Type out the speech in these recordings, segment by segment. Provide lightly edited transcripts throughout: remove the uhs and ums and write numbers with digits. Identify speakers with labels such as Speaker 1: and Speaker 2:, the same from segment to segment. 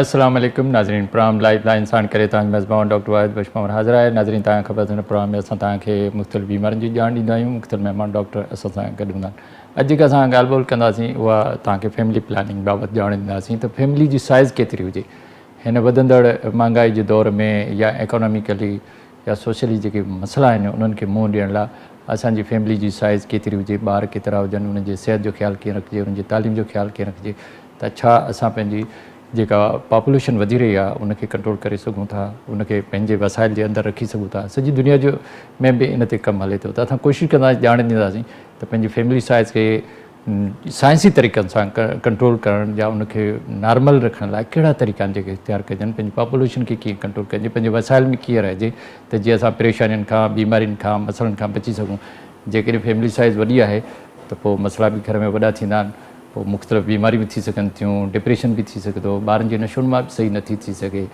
Speaker 1: अस्सलाम वालेकुम नाज़रीन प्रोग्राम लाइफ लाइन सां करे तव्हांजो मेज़बान डॉक्टर वाहिद बशमावर हाज़िर आहे। नाज़रीन तव्हांखे ख़बर अथव प्रोग्राम में असां तव्हांखे मुख़्तलिफ़ बीमारियुनि जी ॼाण ॾींदा आहियूं। मुख़्तलिफ़ महिमान डॉक्टर असां सां गॾु हूंदा आहिनि। अॼु जेका असां ॻाल्हि ॿोल कंदासीं उहा तव्हांखे फैमिली प्लानिंग बाबति ॼाण ॾींदासीं त फैमिली जी साइज़ केतिरी हुजे हिन वधंदड़ महांगाई जे दौर में या इकोनॉमिकली या सोशली जेके मसइला आहिनि उन्हनि खे मुंहुं ॾियण लाइ असांजी फैमिली जी साइज़ केतिरी हुजे, ॿार केतिरा हुजनि, उन्हनि जे सिहत जो ख़्यालु कीअं रखिजे, उन्हनि जी तालीम जो ख़्यालु कीअं रखिजे, त छा असां पंहिंजी जेका पॉपुलेशन वधी रही आहे उनखे कंट्रोल करे सघूं था, उनखे पंहिंजे वसाइल जे अंदरि रखी सघूं था। सॼी दुनिया जो में बि इन ते कमु हले थो त असां कोशिशि कंदासीं ॼाण ॾींदासीं त पंहिंजी फैमिली साइज़ खे साइंसी तरीक़नि सां कंट्रोल करण या उनखे नॉर्मल रखण लाइ कहिड़ा तरीक़ा आहिनि जेके इख़्तियार कजनि, पंहिंजी पॉपुलेशन खे कीअं कंट्रोल कजे, पंहिंजे वसाइल में कीअं रहिजे त जीअं असां परेशानियुनि खां, बीमारियुनि खां, मसइलनि खां बची सघूं। जेकॾहिं फैमिली साइज़ वॾी आहे त पोइ मसइला बि घर में वॾा थींदा आहिनि, पोइ मुख़्तलिफ़ बीमारियूं बि थी सघनि थियूं, डिप्रेशन बि थी सघे थो, ॿारनि जी नशुनुमा बि सही नथी थी सघे,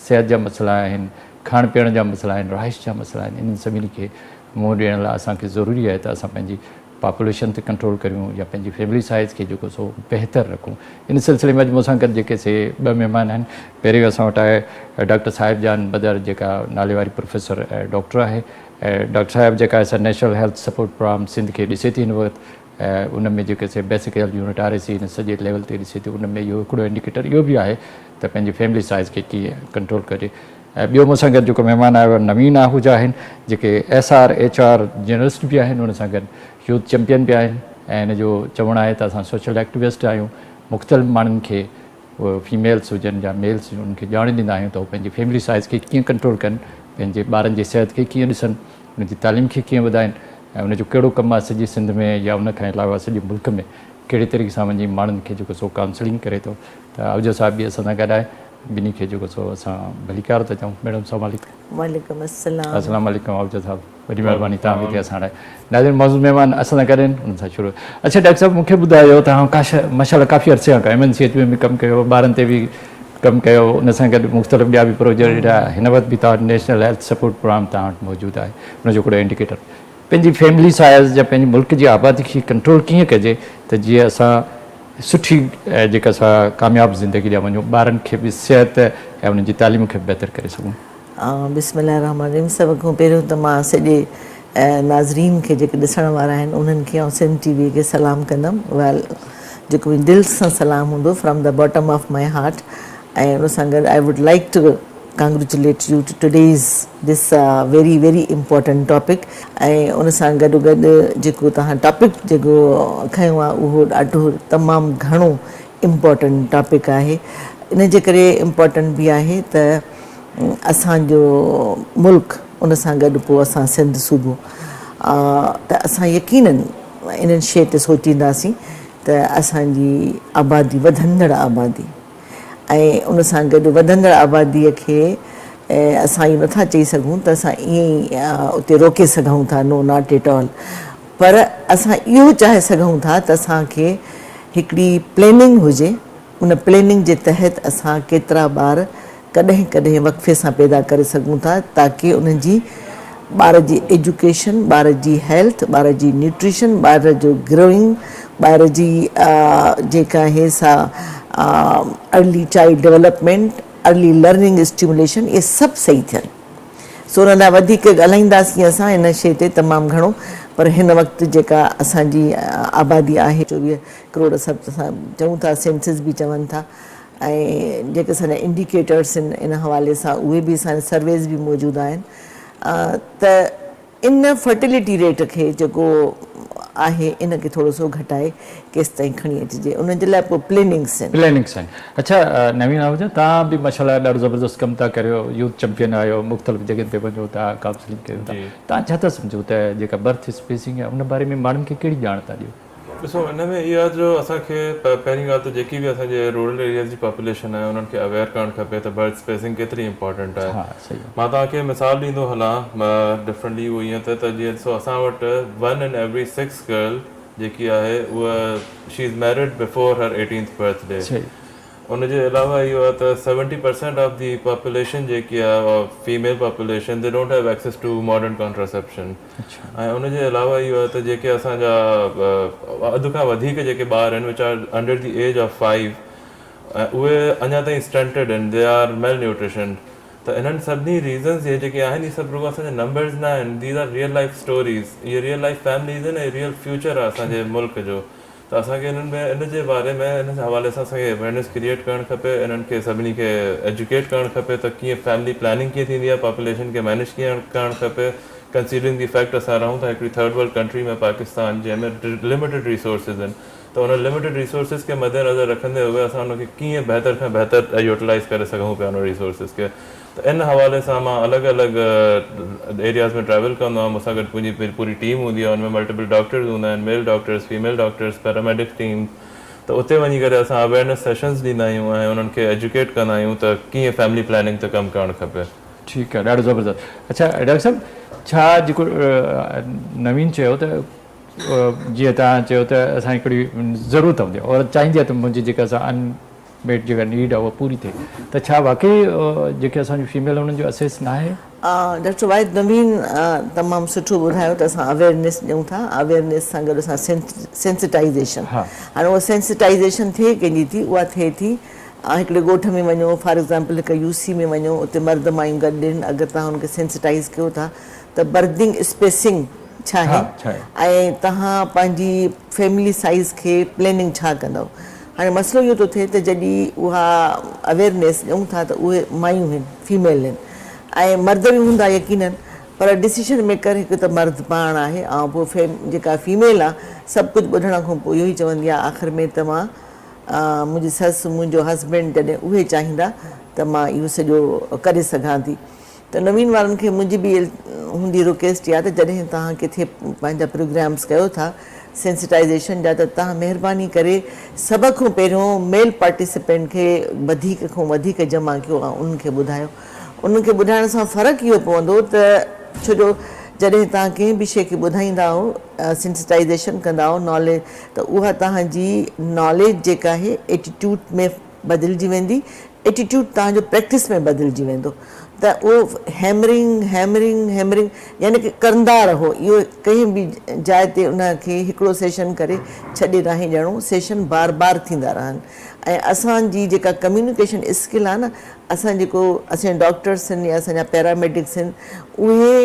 Speaker 1: सिहत जा मसइला आहिनि, खाइण पीअण जा मसइला आहिनि, रहाइश जा मसइला आहिनि। इन्हनि सभिनी खे मुंहुं ॾियण लाइ असांखे ज़रूरी आहे त असां पंहिंजी पॉपुलेशन ते कंट्रोल करियूं या पंहिंजी फैमिली साइज़ खे जेको सो बहितर रखूं। इन सिलसिले में अॼु मूंसां गॾु जेके से ॿ महिमान आहिनि। पहिरियों असां वटि आहे डॉक्टर साहिब जान बदर जेका नाले वारी प्रोफेसर ऐं डॉक्टर आहे, ऐं डॉक्टर साहिब जेका असां national health support programme Sindh खे ॾिसे थी हिन वक़्तु, ऐं उन में जेके से बेसिक हेल्थ यूनिट RAC हिन सॼे लेवल ते ॾिसे थी। उन में इहो हिकिड़ो इंडिकेटर इहो बि आहे त पंहिंजी फैमिली साइज़ खे कीअं कंट्रोल कजे। ऐं ॿियो मूंसां गॾु जेको महिमान आयो आहे नवीन आहूजा आहिनि, जेके SR HR जर्नलिस्ट बि आहिनि, उन सां गॾु यूथ चैम्पियन बि आहिनि, ऐं हिन जो चवणु आहे त असां सोशल एक्टिविस्ट आहियूं। मुख़्तलिफ़ माण्हुनि खे उहे फीमेल्स हुजनि या मेल्स हुजनि उन्हनि खे ॼाण ॾींदा आहियूं त उहे पंहिंजी फैमिली साइज़ खे कीअं कंट्रोल कनि, पंहिंजे ॿारनि जी सिहत खे कीअं ॾिसनि, उनजी तालीम खे कीअं वधाइनि, ऐं उनजो कहिड़ो कमु आहे सॼी सिंध में या उन खां अलावा सॼे मुल्क में कहिड़े तरीक़े सां वञी माण्हुनि खे जेको सो काउंसलिंग करे थो। त आहूजा साहिब बि असां सां गॾु आहे, ॿिन्ही खे जेको सो असां भलीकार था चऊं। मैडम अस्सलाम वालेकुम। अस्सलाम वालेकुम आहूजा साहिब, वॾी महिरबानी तव्हां बि हिते असां लाइ। नाज़रीन मौजूद महिमान असां सां गॾु आहिनि, उन्हनि सां शुरू। अच्छा डॉक्टर साहिब, मूंखे ॿुधायो तव्हां माशाल्लाह काफ़ी अर्से खां MNCH में बि कमु कयो, ॿारनि ते बि कमु कयो, उन सां गॾु मुख़्तलिफ़ ॿिया बि प्रोजेक्ट हिन वक़्तु बि तव्हां नेशनल हेल्थ सपोर्ट प्रोग्राम तव्हां वटि मौजूदु आहे, उनजो हिकिड़ो इंडिकेटर। पंहिंजी फैमिली साइज़ या पंहिंजे मुल्क जी आबादी खे कंट्रोल कीअं कजे त जीअं असां सुठी जेका असां कामयाबु ज़िंदगी ॾिया वञूं, ॿारनि खे बि सिहत ऐं उन्हनि जी तालीम खे बहितर करे सघूं।
Speaker 2: बिस्मिल्लाह रहमान रहीम। सभ खां पहिरियों त मां सॼे नाज़रीन खे जेके ॾिसण वारा आहिनि उन्हनि खे ऐं सिंध TV खे सलाम कंदमि। जेको बि दिलि सां सलाम हूंदो from the bottom of my heart. ऐं उन सां गॾु I would like to congratulate you to today's this very very important topic। ऐं उन सां गॾु गॾु जेको तव्हां टॉपिक जेको खयो आहे उहो ॾाढो तमामु घणो इम्पोर्टेंट टॉपिक आहे। इन जे करे इम्पोर्टेंट बि आहे त असांजो मुल्क उन सां गॾु पोइ असां सिंध सूबो त असां यकीनन इन्हनि शइ ते सोचींदासीं त असांजी आबादी वधंदड़ आबादी ऐं उन सां गॾु वधंदड़ आबादीअ खे असां इहो नथा चई सघूं त असां ईअं ई उते रोके सघूं था, नो नॉट एट ऑल। पर असां इहो चाहे सघूं था त असांखे हिकिड़ी प्लेनिंग हुजे, उन प्लेनिंग जे तहत असां केतिरा ॿार कॾहिं कॾहिं वक़्फ़े सां पैदा करे सघूं था ताकी उन्हनि जी ॿार जी एजुकेशन, ॿार जी हेल्थ, ॿार जी न्यूट्रिशन, ॿार जो ग्रोइंग, ॿार जी जेका आहे सा early child development, early learning stimulation, इहे सभु सही थियनि। सो हुन लाइ वधीक ॻाल्हाईंदासीं असां हिन शइ ते तमामु घणो। पर हिन वक़्तु जेका असांजी आबादी आहे 24 करोड़ सभु असां चऊं था, सेंसिस बि चवनि था, ऐं जेके असांजा इंडिकेटर्स आहिनि इन हवाले सां उहे बि असांजा सर्वेस बि मौजूदु आहिनि। त इन फर्टिलिटी रेट खे जेको आहे इन खे थोरो सो घटाए केसि ताईं खणी अचिजे, उन जे लाइ पोइ प्लेनिंग्स आहिनि।
Speaker 1: अच्छा नवीन आहूजा, तव्हां बि माशाल्लाह ॾाढो ज़बरदस्त कमु था करियो, यूथ चैम्पियन आहियो, मुख़्तलिफ़ जॻहियुनि ते वञो था, काउंसलिंग कयो था। तव्हां छा था सम्झो त जेका बर्थ स्पेसिंग आहे उन बारे में माण्हुनि खे कहिड़ी ॼाण था ॾियो?
Speaker 3: ॾिसो, हिन में इहा आहे जो असांखे पहिरीं ॻाल्हि त जेकी बि असांजे रूरल एरियाज़ जी पॉपुलेशन आहे उन्हनि खे अवेयर करणु खपे त बर्थ स्पेसिंग केतिरी इंपॉर्टेंट आहे। मां तव्हांखे मिसाल ॾींदो हलां डिफरेंटली उहो ईअं त जीअं ॾिसो असां वटि 1 in every 6 गर्ल जेकी आहे उहा she is married before her 18th birthday. उनजे अलावा इहो आहे त 70% ऑफ दी पॉपुलेशन जेकी आहे female population they don't have access to modern contraception. ऐं उनजे अलावा इहो आहे त जेके असांजा अधु खां वधीक जेके ॿार आहिनि which are under the age of 5 उहे अञा ताईं स्टंटेड आहिनि, दे आर मेल न्यूट्रिशन। त इन्हनि सभिनी रीज़न्स इहे जेके आहिनि, इहे सभु रुॻो असांजे नंबर्स न आहिनि, these are real life stories, इहे रियल लाइफ फैमिलीज़ आहिनि ऐं रियल फ्यूचर आहे असांजे मुल्क जो। त असांखे इन्हनि में इन जे बारे में इन हवाले सां असांखे अवेयरनेस क्रिएट करणु खपे, इन्हनि खे सभिनी खे एजुकेट करणु खपे त कीअं फैमिली प्लानिंग कीअं थींदी आहे, पॉपुलेशन खे मैनेज कीअं करणु खपे, कंसीडरिंग दी फैक्ट असां रहूं था हिकिड़ी थर्ड वर्ल्ड कंट्री में, पाकिस्तान, जंहिंमें लिमिटेड रिसोर्सिस आहिनि। त उन लिमिटेड रिसोर्सिस खे मद्देनज़र रखंदे हुए असां उनखे कीअं बहितर खां बहितर यूटिलाइज़ करे सघूं पिया उन रिसोर्सिस खे। त इन हवाले सां मां अलॻि अलॻि एरियाज़ में ट्रैवल कंदो आहियां, मूंसां गॾु मुंहिंजी पूरी टीम हूंदी आहे, उनमें मल्टीपल डॉक्टर्स हूंदा आहिनि, male doctors, female doctors, paramedics team. त उते वञी करे असां अवेयरनेस सेशन्स ॾींदा आहियूं ऐं उन्हनि खे एजुकेट कंदा आहियूं त कीअं फैमिली प्लानिंग ते कमु करणु खपे।
Speaker 1: ठीकु आहे, ॾाढो ज़बरदस्त। अच्छा डॉक्टर साहब, छा जेको नवीन चयो त जीअं तव्हां चयो त असां हिकिड़ी ज़रूरत हूंदी आहे और चाहींदी आहे त मुंहिंजी जेका असां अनमेट जेका नीड आहे उहा पूरी थिए, त छा वाकई जेके असांजी फीमेल उन्हनि जो असेस न आहे?
Speaker 2: डॉक्टर वाहिद नवीन तमामु सुठो ॿुधायो त असां अवेयरनेस ॾियूं था, अवेयरनेस सां गॾु असां सेंसिटाइज़ेशन, हाणे उहा सेंसिटाइज़ेशन थिए कंहिंजी थी, उहा थिए थी हिकिड़े ॻोठ में वञो, फॉर एग्ज़ाम्पल हिकु यूसी में वञो, उते मर्द मायूं गॾु ॾियनि, अगरि तव्हां हुनखे सेंसिटाइज़ कयो था त बर्दिंग स्पेसिंग छा आहे ऐं तव्हां पंहिंजी फैमिली साइज़ खे प्लैनिंग छा कंदव। हाणे मसइलो इहो थो थिए त जॾहिं उहा अवेयरनेस ॾियूं था त उहे मायूं आहिनि, फीमेल आहिनि ऐं मर्द बि हूंदा यकीननि, पर डिसीशन मेकर हिकु त मर्द पाण आहे ऐं पोइ जेका फीमेल आहे सभु कुझु ॿुधण खां पोइ इहो ई चवंदी आहे आख़िर में त मां मुंहिंजी ससु, मुंहिंजो हस्बैंड जॾहिं उहे चाहींदा त मां इहो सॼो करे सघां थी। त नवीन वारनि खे मुंहिंजी बि हूंदी रिक्वेस्ट आहे त जॾहिं तव्हां किथे पंहिंजा प्रोग्राम्स कयो था सेंसिटाइज़ेशन जा, त तव्हां महिरबानी करे सभ खां पहिरियों मेल पार्टिसिपेंट खे वधीक खां वधीक जमा कयो ऐं उन्हनि खे ॿुधायो। उन्हनि खे ॿुधाइण सां फ़र्क़ु इहो पवंदो त छो जो जॾहिं तव्हां कंहिं बि शइ खे ॿुधाईंदा हो, सेंसिटाइज़ेशन कंदा हो, नॉलेज, त उहा तव्हांजी नॉलेज जेका आहे एटीट्यूड में बदिलजी वेंदी, एटीट्यूड तव्हांजो प्रैक्टिस में बदिलजी वेंदो। त उहो हैमरिंग हैमरिंग हैमरिंग यानी कि कंदा रहो, इहो कंहिं बि जाइ ते उनखे हिकिड़ो सेशन करे छॾे न ॾियणो, सेशन बार बार थींदा रहनि। ऐं असांजी जेका कम्युनिकेशन स्किल आहे न, असां जेको असांजा डॉक्टर्स आहिनि या असांजा पैरामेडिक्स आहिनि, उहे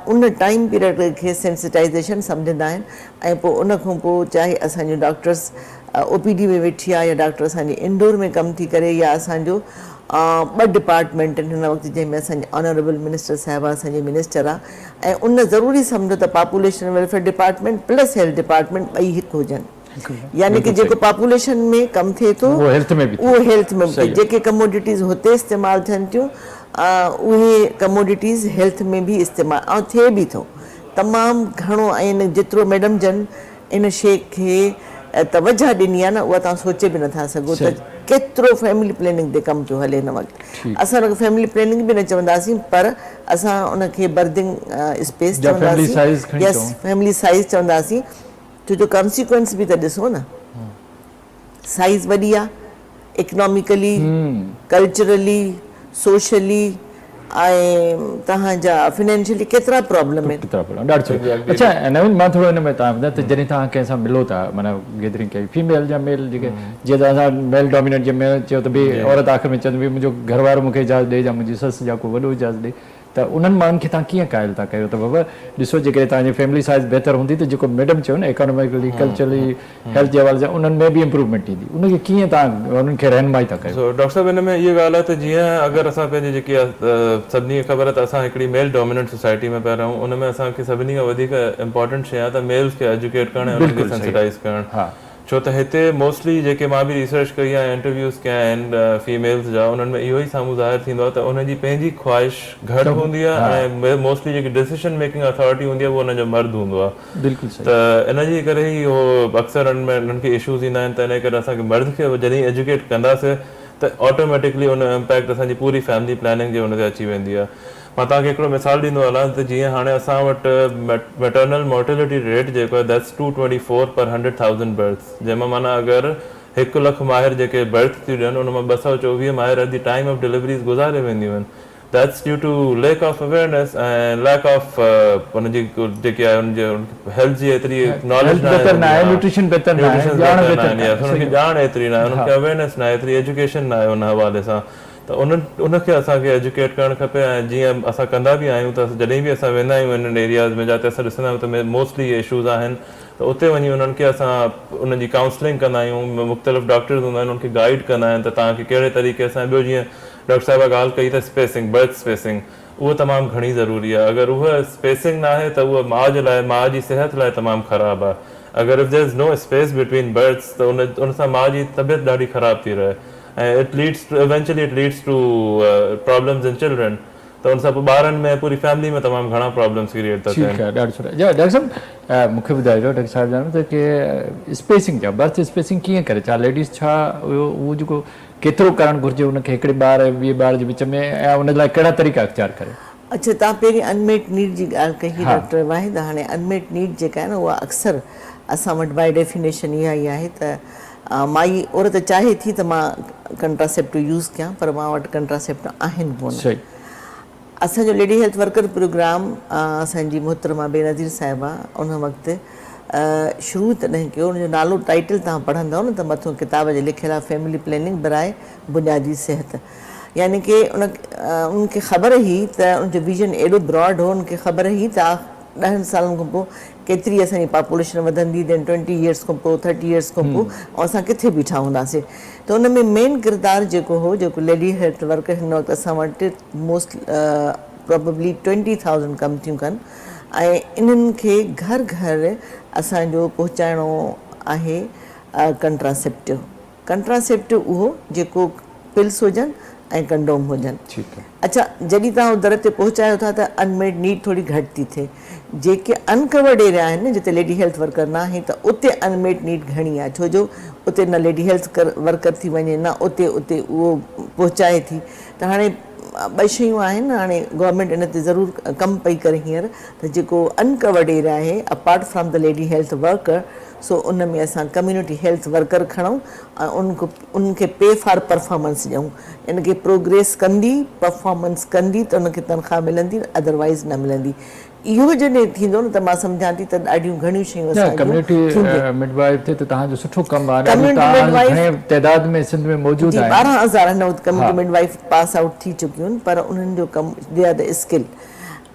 Speaker 2: उन टाइम पीरियड खे सेंसिटाइज़ेशन सम्झंदा आहिनि ऐं पोइ उन खां पोइ चाहे असांजो डॉक्टर्स OPD में वेठी आहे या डॉक्टर असांजे इंडोर में कमु थी करे या असांजो 2 डिपार्टमेंट आहिनि हिन वक़्तु जंहिंमें असांजे ऑनरेबल मिनिस्टर साहिबा असांजे मिनिस्टर आहे, ऐं उन ज़रूरी सम्झो त population welfare department plus health department ॿई हिकु हुजनि, यानी कि जेको पॉपुलेशन में कमु थिए थो उहो हेल्थ में बि जेके कमोडिटीज़ हुते इस्तेमालु थियनि थियूं उहे कमोडिटीज़ हेल्थ में बि इस्तेमालु ऐं थिए बि थो तमामु घणो। ऐं जेतिरो मैडम जन इन शइ खे तवजह ॾिनी आहे न, उहा तव्हां सोचे बि नथा सघो त केतिरो फैमिली प्लैनिंग ते कमु पियो हले हिन वक़्तु। असां हुनखे फैमिली प्लैनिंग बि न चवंदासीं, पर असां उनखे बर्दिंग स्पेस चवंदासीं, यस फैमिली साइज़ चवंदासीं, छो जो कॉन्सिक्वेंस बि त ॾिसो न, साइज़ वॾी आहे, इकनॉमिकली, कल्चरली, सोशली ऐं तव्हांजा फाइनेंशियली केतिरा प्रॉब्लम आहिनि।
Speaker 1: अच्छा नवीन, मां थोरो हिन में तव्हां ॿुधायो त जॾहिं तव्हां कंहिंसां मिलो था, माना गैदरिंग कई फीमेल या मेल जेके, जीअं त असां मेल डोमिनेट जे में चयो त भई औरत आख़िर में चवंदी भई मुंहिंजो घर वारो मूंखे इजाज़त ॾे या मुंहिंजी ससु या को वॾो इजाज़त ॾे, त उन्हनि माण्हुनि खे तव्हां कीअं क़ाइल था कयो त बाबा ॾिसो जेकॾहिं तव्हांजी फैमिली साइज़ बहितर हूंदी त जेको मैडम चयो न इकोनॉमिकली, कल्चरली, हेल्थ जे हवाले सां उन्हनि में बि इम्प्रूवमेंट ईंदी, उनखे कीअं तव्हां उन्हनि खे रहनुमाई था कयो?
Speaker 3: डॉक्टर साहिब, हिन में इहा ॻाल्हि आहे त जीअं अगरि असां पंहिंजी जेकी आहे सभिनी खे ख़बर आहे त असां हिकिड़ी मेल डोमिनेंट सोसाइटी में पिया रहूं, उन में असांखे सभिनी खां वधीक इम्पॉर्टेंट शइ आहे त मेल्स खे एजुकेट करणु ऐं उन्हनि खे सेंसिटाइज़ करणु। छो त हिते मोस्टली जेके मां बि रिसर्च कई आहे, इंटरव्यूज़ कया आहिनि फीमेल्स जा, उन्हनि में इहो ई साम्हूं ज़ाहिर थींदो आहे त उनजी पंहिंजी ख़्वाहिश घटि हूंदी आहे ऐं मोस्टली जेकी डिसीशन मेकिंग अथॉरिटी हूंदी आहे उहो उनजो मर्द हूंदो आहे।
Speaker 1: बिल्कुलु सही।
Speaker 3: त इन जे करे ई उहो अक्सर उन्हनि खे इशूज़ ईंदा आहिनि, त इन करे असांखे मर्द खे जॾहिं एजुकेट कंदासीं त ऑटोमेटिकली उन इम्पैक्ट असांजी पूरी फैमिली प्लानिंग जे हुन ते अची वेंदी आहे। मां तव्हांखे हिकिड़ो मिसाल ॾींदो हलां त जीअं हाणे असां वटि मैटरनल मोर्टेलिटी रेट जेको आहे दैट्स 224 पर 100,000 बर्थ्स, जंहिंमां माना अगरि 1 लख माहिर जेके बर्थ थियूं ॾियनि उन मां 224 माहिर at the time of deliveries गुज़ारे वेंदियूं आहिनि। that's due to lack of awareness and lack of उनजी जेकी आहे उनजे हेल्थ जी एतिरी नॉलेज
Speaker 1: बेहतर ना है, न्यूट्रिशन बेहतर ना है, ॼाण बेहतर ना है,
Speaker 3: उनखे ॼाण एतिरी ना आहे, उनखे अवेयरनेस ना आहे, एतिरी एजुकेशन ना आहे उन हवाले सां, त उनखे असांखे एजुकेट करणु खपे। ऐं जीअं असां कंदा बि आहियूं त जॾहिं बि असां वेंदा आहियूं इन्हनि एरियाज़ में जिते असां ॾिसंदा आहियूं त मोस्टली इशूज़ आहिनि, त उते वञी उन्हनि खे असां उन्हनि जी काउंसलिंग कंदा आहियूं, मुख़्तलिफ़ डॉक्टर्स हूंदा आहिनि उनखे गाइड कंदा आहिनि त तव्हांखे कहिड़े तरीक़े सां। ॿियो जीअं डॉक्टर साहिबा ॻाल्हि कई त स्पेसिंग, बर्थ स्पेसिंग, उहो तमामु घणी ज़रूरी आहे। अगरि उहा स्पेसिंग न आहे त उहा माउ जे लाइ, माउ जी सिहत लाइ तमामु ख़राबु आहे। अगरि if there is no space between births त उन सां माउ जी तबियत ॾाढी ख़राबु थी रहे ऐं it leads to problems in children, त उन सां पोइ ॿारनि में पूरी फैमिली में तमामु घणा प्रॉब्लम्स क्रिएट था थियनि।
Speaker 1: ठीकु आहे, ॾाढो सुठो। डॉक्टर साहिबु मूंखे ॿुधाइजो, डॉक्टर साहिबु ॼाणो त की स्पेसिंग जा बर्थ स्पेसिंग कीअं करे, छा लेडीज़ छा उहो जेको केतिरो करणु घुरिजे उनखे हिकिड़े ॿार ॿिए ॿार जे विच में, ऐं उन लाइ कहिड़ा तरीक़ा अख़्तियार करे?
Speaker 2: अच्छा, तव्हां पहिरीं अनमेट नीड जी ॻाल्हि कई डॉक्टर वाहिद। हाणे अनमेट नीड जेका आहे न उहा अक्सर असां वटि बाय डेफिनेशन इहा ई आहे त माई औरत चाहे थी त मां कंट्रासेप्टिव यूज़ कयां, पर मां वटि कंट्रासेप्टिव आहिनि कोन। असांजो लेडी हेल्थ वर्कर प्रोग्राम असांजी मुहतरमा बेनज़ीर साहिबा उन वक़्तु शुरू तॾहिं कयो। उनजो नालो टाइटल तव्हां पढ़ंदव न त मथां किताब जे लिखियलु आहे फैमिली प्लैनिंग बराए बुनियादी सिहत, यानी कि उनखे ख़बर हुई त उनजो विजन एॾो ब्रॉड हो, उनखे ख़बर हुई त 10 सालनि खां पोइ केतिरी असांजी पॉपुलेशन वधंदी, देन 20 इयर्स खां पोइ 30 इयर्स खां पोइ ऐं असां किथे बीठा हूंदासीं। त उन में मेन किरदारु जेको हो, जेको लेडी हेल्थ वर्कर हिन वक़्तु असां वटि मोस्ट प्रोबेबली 20,000 कम थियूं कनि, ऐं इन्हनि खे घर घर असांजो पहुचाइणो आहे कंट्रासेप्टिव। कंट्रासेप्टिव उहो जेको पिल्स हुजनि ऐं कंडोम हुजनि। अच्छा, जॾहिं तव्हां दर ते पहुचायो था त अनमेड नीड थोरी घटि थी थिए। जेके अनकवर्ड एरिया आहिनि जिते लेडी हेल्थ वर्कर न आहे त उते अनमेड नीड घणी आहे, छो जो उते न लेडी हेल्थ वर्कर थी वञे, न उते उहो पहुचाए थी। त हाणे ॿ शयूं आहिनि, हाणे गवर्नमेंट इन ते ज़रूरु कमु पई करे हींअर, त जेको अनकवर्ड एरिया आहे apart from the lady health worker, so उन में असां कम्यूनिटी हेल्थ वर्कर खणूं ऐं उनखे पे फॉर परफॉर्मेंस ॾियूं। इनखे प्रोग्रेस कंदी, परफॉर्मेंस कंदी त उनखे तनख़्वाह मिलंदी, अदरवाइज़ न मिलंदी। इहो जॾहिं थींदो न त मां सम्झां थी त ॾाढियूं घणियूं शयूं
Speaker 1: कम्यूनिटी मिडवाइफ थे त तव्हांजो सुठो कमु आहे, तइदाद में सिंध में मौजूदु आहे।
Speaker 2: 12,000 हिन वक़्तु कम्यूनिटी मिडवाइफ पास आउट थी चुकियूं आहिनि, पर उन्हनि जो कमु दे आर द स्किल।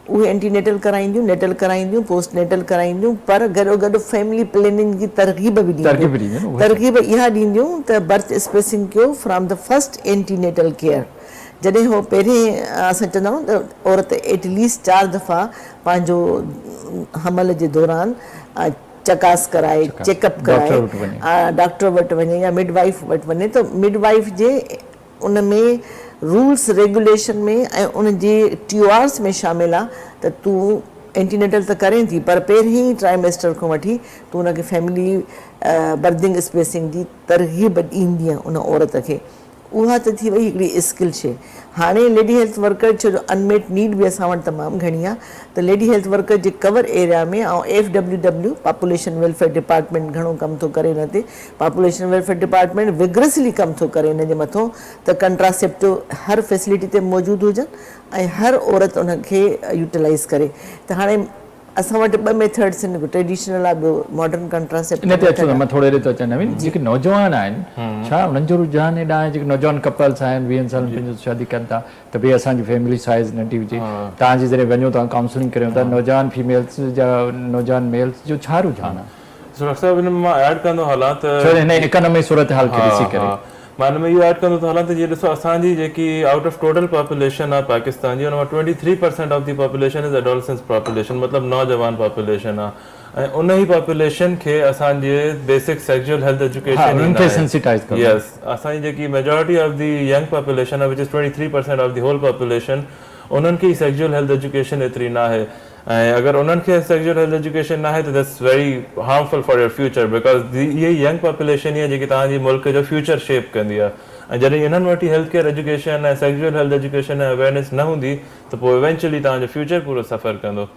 Speaker 2: उहे एंटीनेटल कराईंदियूं, नेटल कराईंदियूं, पोस्ट नेटल कराईंदियूं, पर गॾोगॾु फैमिली प्लैनिंग जी तरग़ीब बि ॾींदियूं। तरग़ीब इहा ॾींदियूं त बर्थ स्पेसिंग कयो from the first antenatal care. जॾहिं हो पहिरें असां चवंदा आहियूं त औरत एटलीस्ट 4 दफ़ा पंहिंजो हमल जे दौरान चकास कराए, चेकअप कराए, डॉक्टर वटि वञे या मिडवाइफ वटि वञे, त मिडवाइफ जे उन में रूल्स रेगुलेशन में ऐं उन जे TORs में शामिल आहे त तूं एंटीनेटल त करें थी, पर पहिरीं ट्राइमेस्टर खां वठी तूं उनखे फैमिली बर्थिंग स्पेसिंग जी तरग़ीब ॾींदी उन औरत खे। उहा त थी वई हिकिड़ी स्किल शइ। हाणे लेडी हेल्थ वर्कर, छो जो अनमेट नीड बि असां वटि तमामु घणी आहे, त लेडी हेल्थ वर्कर जे कवर एरिया में ऐं FWW पॉपुलेशन वेलफेयर डिपार्टमेंट घणो कमु थो करे हिन ते। पॉपुलेशन वेलफेयर डिपार्टमेंट विग्रसली कमु थो करे हिन जे मथां त कंट्रासेप्टिव हर फैसिलिटी ते मौजूदु हुजनि ऐं हर औरत उनखे यूटिलाइज़ करे। त हाणे असां वटि 2 मेथड्स आहिनि, ट्रेडिशनल आहे, ॿियो मॉडर्न कंट्रासेप्टिव।
Speaker 1: इन ते अचो, मां थोरे देरि तो अचां। नवीन, जेके नौजवान आहिनि, छा उन्हनि जो रुझान हेॾा आहे? जेके नौजवान कपल्स आहिनि, 20 सालनि पंहिंजो शादी कनि था, त भई असांजी फैमिली साइज़ नंढी हुजे, तव्हांजी जॾहिं वञो था काउंसलिंग करियो था, नौजवान फीमेल्स जा, नौजवान मेल्स जो छा रुझान आहे?
Speaker 3: डॉक्टर साहिब, हिन में मां ऐड कंदो हलां त
Speaker 1: हिन इकोनॉमी सूरत हाल खे ॾिसी करे
Speaker 3: मां हिन में इहो ऐड कंदो हलां त जीअं ॾिसो, असांजी जेकी आउट ऑफ टोटल पॉपुलेशन आहे पाकिस्तान जी, हुन मां 23% of the population is adolescence population, मतिलबु नौजवान पॉपुलेशन आहे। ऐं उन ई पॉपुलेशन खे असांजे basic sexual health education, yes, असांजी जेकी majority of the young population आहे, which is 23% of the whole population, उन्हनि खे सेक्सुअल हेल्थ एजुकेशन एतिरी न आहे। ऐं अगरि उन्हनि खे सेक्सुअल हेल्थ एजुकेशन न आहे त that's very harmful for your future, because इहे यंग पॉपुलेशन ई आहे जेकी तव्हांजी मुल्क जो फ्यूचर शेप कंदी आहे। ऐं जॾहिं इन्हनि वटि हेल्थ केयर एजुकेशन ऐं सेक्सुअल हेल्थ एजुकेशन ऐं अवेयरनेस न हूंदी त पोइ इवेंचुअली तव्हांजो फ्यूचर पूरो सफ़र कंदो।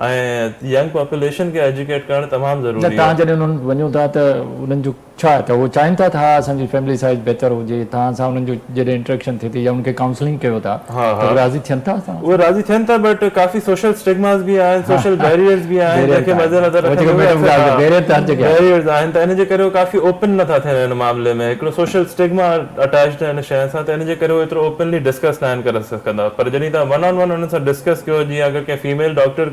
Speaker 3: ऐं यंग पॉपुलेशन खे एजुकेट करणु तमामु ज़रूरी आहे।
Speaker 1: तव्हां जॾहिं उन्हनि वञो था त उन्हनि जो छा त उहो चाहिनि था असांजी फैमिली साइज़ बहितर हुजे, तव्हां सां उन्हनि जो जॾहिं इंटरेक्शन थिए थी या उनखे काउंसलिंग कयो था त राज़ी थियनि था असां
Speaker 3: उहे राज़ी थियनि था, बट काफ़ी सोशल स्टिग्मास बि आहिनि, सोशल बैरियर्स बि आहिनि जंहिंखे मद्देनज़र बैरियर्स आहिनि, त इन जे करे काफ़ी ओपन नथा थियनि हिन मामले में। हिकिड़ो सोशल स्टिग्मा अटैच्ड आहे हिन शइ सां, त इन जे करे उहे एतिरो ओपनली डिस्कस न आहिनि करे सघंदा। पर जॾहिं तव्हां वन ऑन वन हुननि सां डिस्कस कयो, जीअं अगरि कंहिं फीमेल डॉक्टर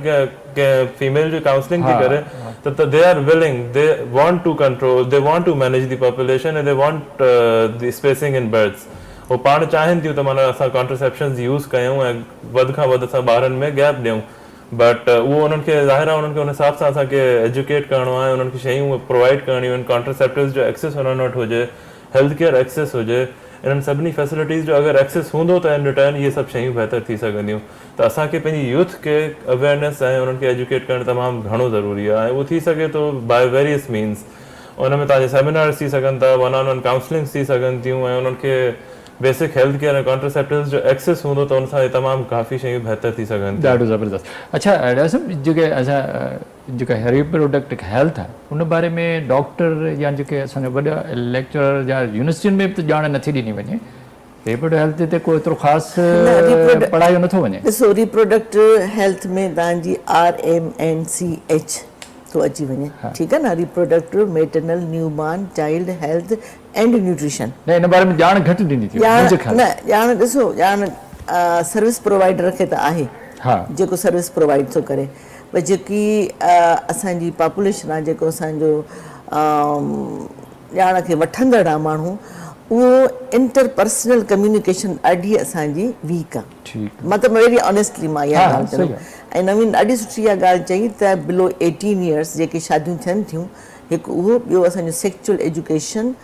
Speaker 3: कंहिं फीमेल जी काउंसलिंग थी करे त they are willing, they want to control, they want to manage the population and they want the spacing in births. वो पाण चाहिनि थियूं त माना असां कॉन्ट्रासेप्शंस यूज़ कयूं ऐं वधि खां वधि असां ॿारनि में गैप ॾियूं, बट उहो उन्हनि खे ज़ाहिर आहे उन्हनि खे उन हिसाब सां असांखे एजुकेट करिणो आहे, उन्हनि खे शयूं प्रोवाइड करणियूं आहिनि, कॉन्ट्रासेप्टिव्स जो एक्सेस हुननि वटि हुजे, हेल्थ केयर एक्सेस हुजे, इन्हनि सभिनी फैसिलिटीज़ जो अगरि एक्सेस हूंदो त इन रिटर्न इहे सभु शयूं बहितर थी सघंदियूं। त असांखे पंहिंजी यूथ खे अवेयरनेस ऐं उन्हनि खे एजुकेट करणु तमामु घणो ज़रूरी आहे, ऐं उहो थी सघे थो बाय वेरियस मीन्स। उन में तव्हांजे सेमिनार्स थी सघनि था, वन ऑन वन काउंसलिंग्स थी सघनि थियूं, ऐं उन्हनि खे बेसिक हेल्थ केयर ऐं कॉन्ट्रासेप्टिव्स जो एक्सेस हूंदो त उन सां तमामु काफ़ी शयूं बहितर थी सघनि।
Speaker 1: ॾाढो ज़बरदस्त। अच्छा डॉक्टर साहब, जेके असां जेका रिप्रोडक्टिव हेल्थ आहे उन बारे में डॉक्टर या जेके असांजा वॾा लेक्चरर या यूनिवर्सिटियुनि में बि त ॼाण नथी ॾिनी वञे, रिप्रोडक्टिव हेल्थ ते को एतिरो ख़ासि पढ़ायो नथो वञे।
Speaker 2: ॾिसो, रिप्रोडक्टिव हेल्थ में तव्हांजी RMNCH तो अची वञे, ठीकु आहे न, reproductive maternal newborn child health and nutrition.
Speaker 1: न इन बारे में ॼाण घटि ॾिनी थी
Speaker 2: न, ॼाण ॾिसो, ॼाण सर्विस प्रोवाइडर खे त आहे जेको सर्विस प्रोवाइड थो करे, पर जेकी असांजी पॉपुलेशन आहे, जेको असांजो ॼाण खे वठंदड़ आहे माण्हू, उहो इंटरपर्सनल कम्युनिकेशन ॾाढी असांजी वीक आहे। मतिलबु वेरी ऑनेस्टली मां इहा ॻाल्हि चवां। ऐं नवीन ॾाढी सुठी इहा ॻाल्हि चई त बिलो 18 इयर्स जेके शादियूं थियनि थियूं, हिकु उहो, ॿियो असांजो सेक्चुअल एजुकेशन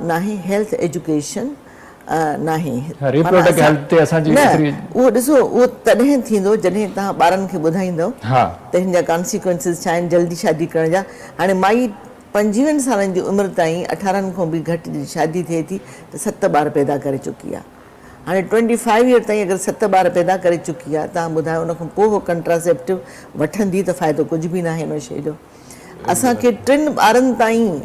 Speaker 2: नाहे, हेल्थ एजुकेशन नाहे। उहो ॾिसो, उहो तॾहिं थींदो जॾहिं तव्हां ॿारनि खे ॿुधाईंदव त हिन जा कॉन्सिक्वेंसिस छा आहिनि जल्दी शादी करण जा। हाणे माई 25 सालनि जी उमिरि ताईं 18 खां बि घटि जी शादी थिए थी त 7 ॿार पैदा करे चुकी आहे। हाणे 25 ईयर ताईं अगरि 7 ॿार पैदा करे चुकी आहे, तव्हां ॿुधायो उन खां पोइ उहो कंट्रासेप्टिव वठंदी त फ़ाइदो कुझु बि न आहे हिन शइ जो। असांखे 3 ॿारनि ताईं,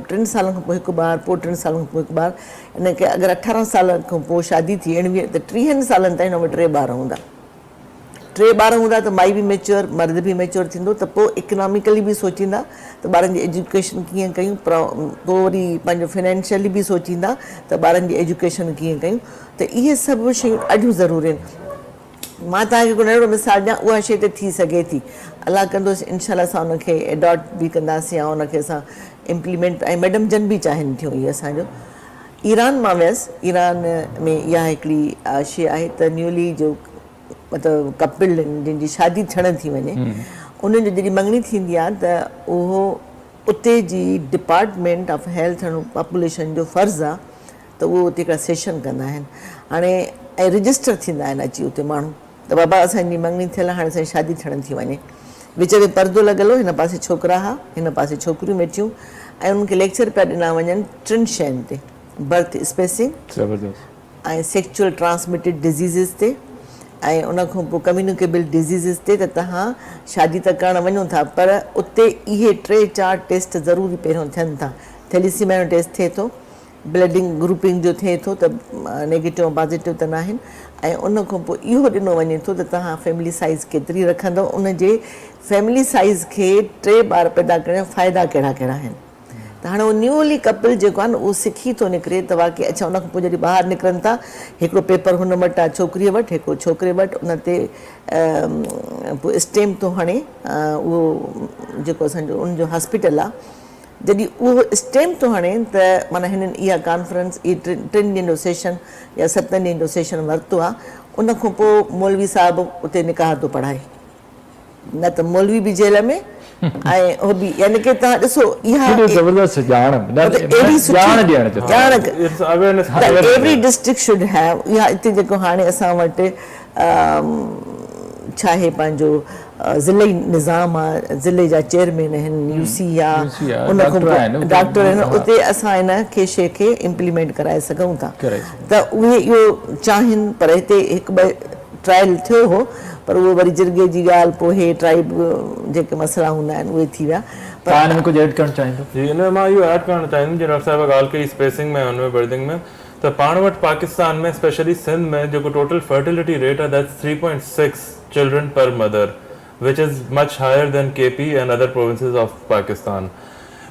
Speaker 2: 3 सालनि खां पोइ हिकु ॿारु, पोइ 3 सालनि खां पोइ हिकु ॿारु, इनखे अगरि 18 साल खां पोइ शादी थी 21 त 30 सालनि ताईं हुन में 3 ॿार हूंदा। 3 ॿार हूंदा त माई बि मेच्योर, मर्द बि मेच्योर थींदो, त पोइ इकनॉमिकली बि सोचींदा त ॿारनि जी एजुकेशन कीअं कयूं, पोइ वरी पंहिंजो फाइनेंशियली बि सोचींदा त ॿारनि जी एजुकेशन कीअं कयूं। त इहे सभु शयूं ॾाढियूं ज़रूरी आहिनि। मां तव्हांखे हिकु नंढिड़ो मिसाल ॾियां, उहा शइ त थी सघे थी, अलाह कंदोसि इनशाला असां उनखे एडॉप्ट बि कंदासीं, ऐं उनखे असां इम्प्लीमेंट, ऐं मैडम जन बि चाहिनि थियूं। इहे असांजो ईरान मां वियसि, ईरान में इहा हिकिड़ी शइ आहे त न्यूली जो मतिलबु कपिल जिन जी शादी थियण थी वञे, उन्हनि जो जॾहिं मङणी थींदी आहे त उहो उते जी department of health and population जो फ़र्ज़ु आहे त उहो उते हिकिड़ा सेशन कंदा आहिनि। हाणे ऐं रजिस्टर थींदा आहिनि अची उते माण्हू, त बाबा असांजी मङणी थियल, हाणे असांजी शादी थियण थी वञे, विच में परदो लॻल हो, हिन पासे छोकिरा हुआ, हिन पासे छोकिरियूं वेठियूं, ऐं उन्हनि खे लेक्चर पिया ॾिना वञनि 3 शयुनि ते, बर्थ स्पेसिंग ऐं सेक्चुअल ट्रांसमिटेड डिज़ीज़िस ते, ऐं उन खां पोइ कम्युनिकेबल डिज़ीज़िस ते। त तव्हां शादी त करणु वञो था, पर उते इहे 3-4 टेस्ट ज़रूरी पहिरियों थियनि था। थैलीसीमिया जो टेस्ट थिए थो, ब्लडिंग ग्रुपिंग जो थिए थो त नेगेटिव पॉज़िटिव त न आहिनि, ऐं उन खां पोइ इहो ॾिनो वञे थो त तव्हां फैमिली साइज़ केतिरी रखंदव, उन जे फैमिली साइज़ खे 3 ॿार पैदा करण जा फ़ाइदा कहिड़ा कहिड़ा आहिनि। त हाणे उहो न्यूली कपिल जेको आहे न, उहो सिखी थो निकिरे त वाक़ई अच्छा, उन खां पोइ जॾहिं ॿाहिरि निकिरनि था, हिकिड़ो पेपर हुन वटि आहे छोकिरीअ वटि, हिकिड़ो छोकिरे वटि, उन ते पोइ स्टैम्प थो हणे उहो जेको असांजो उनजो हॉस्पिटल आहे, जॾहिं उहो स्टैम्प थो हणे त माना हिननि इहा कॉन्फ्रेंस, इहे 3 ॾींहंनि जो सेशन या 7 ॾींहंनि जो सेशन वरितो आहे। उन खां पोइ मौलवी साहिबु उते निकाह थो पढ़ाए, न त मौलवी बि जेल में, ऐं उहो बि, यानी की तव्हां ॾिसो इहा एवरी डिस्ट्रिक्ट शुड हैव इहा। हिते जेको हाणे असां वटि छा आहे, पंहिंजो ज़िले निज़ाम आहे, ज़िले जा चेयरमैन आहिनि, UC आहे, उन खां पोइ डॉक्टर आहिनि, उते असां इन खे शइ खे इम्प्लीमेंट कराए सघूं था। त उहे इहो चाहिनि, पर हिते 1-2 ट्रायल थियो हो, पर उहो वरी जिरगे जी ॻाल्हि पोइ हे ट्राइब जेके मसइला हूंदा आहिनि उहे थी विया।
Speaker 1: तव्हां हिन में कुझु ऐड करणु चाहींदो?
Speaker 3: जी, हिन में मां इहो ऐड करणु चाहींदुमि जीअं डॉक्टर साहिब ॻाल्हि कई स्पेसिंग में हुन में बर्दिंग में, त पाण वटि पाकिस्तान में स्पेशली सिंध में जेको टोटल फर्टिलिटी रेट आहे that's 3.6 children per mother, which is much higher than KP and other provinces of Pakistan.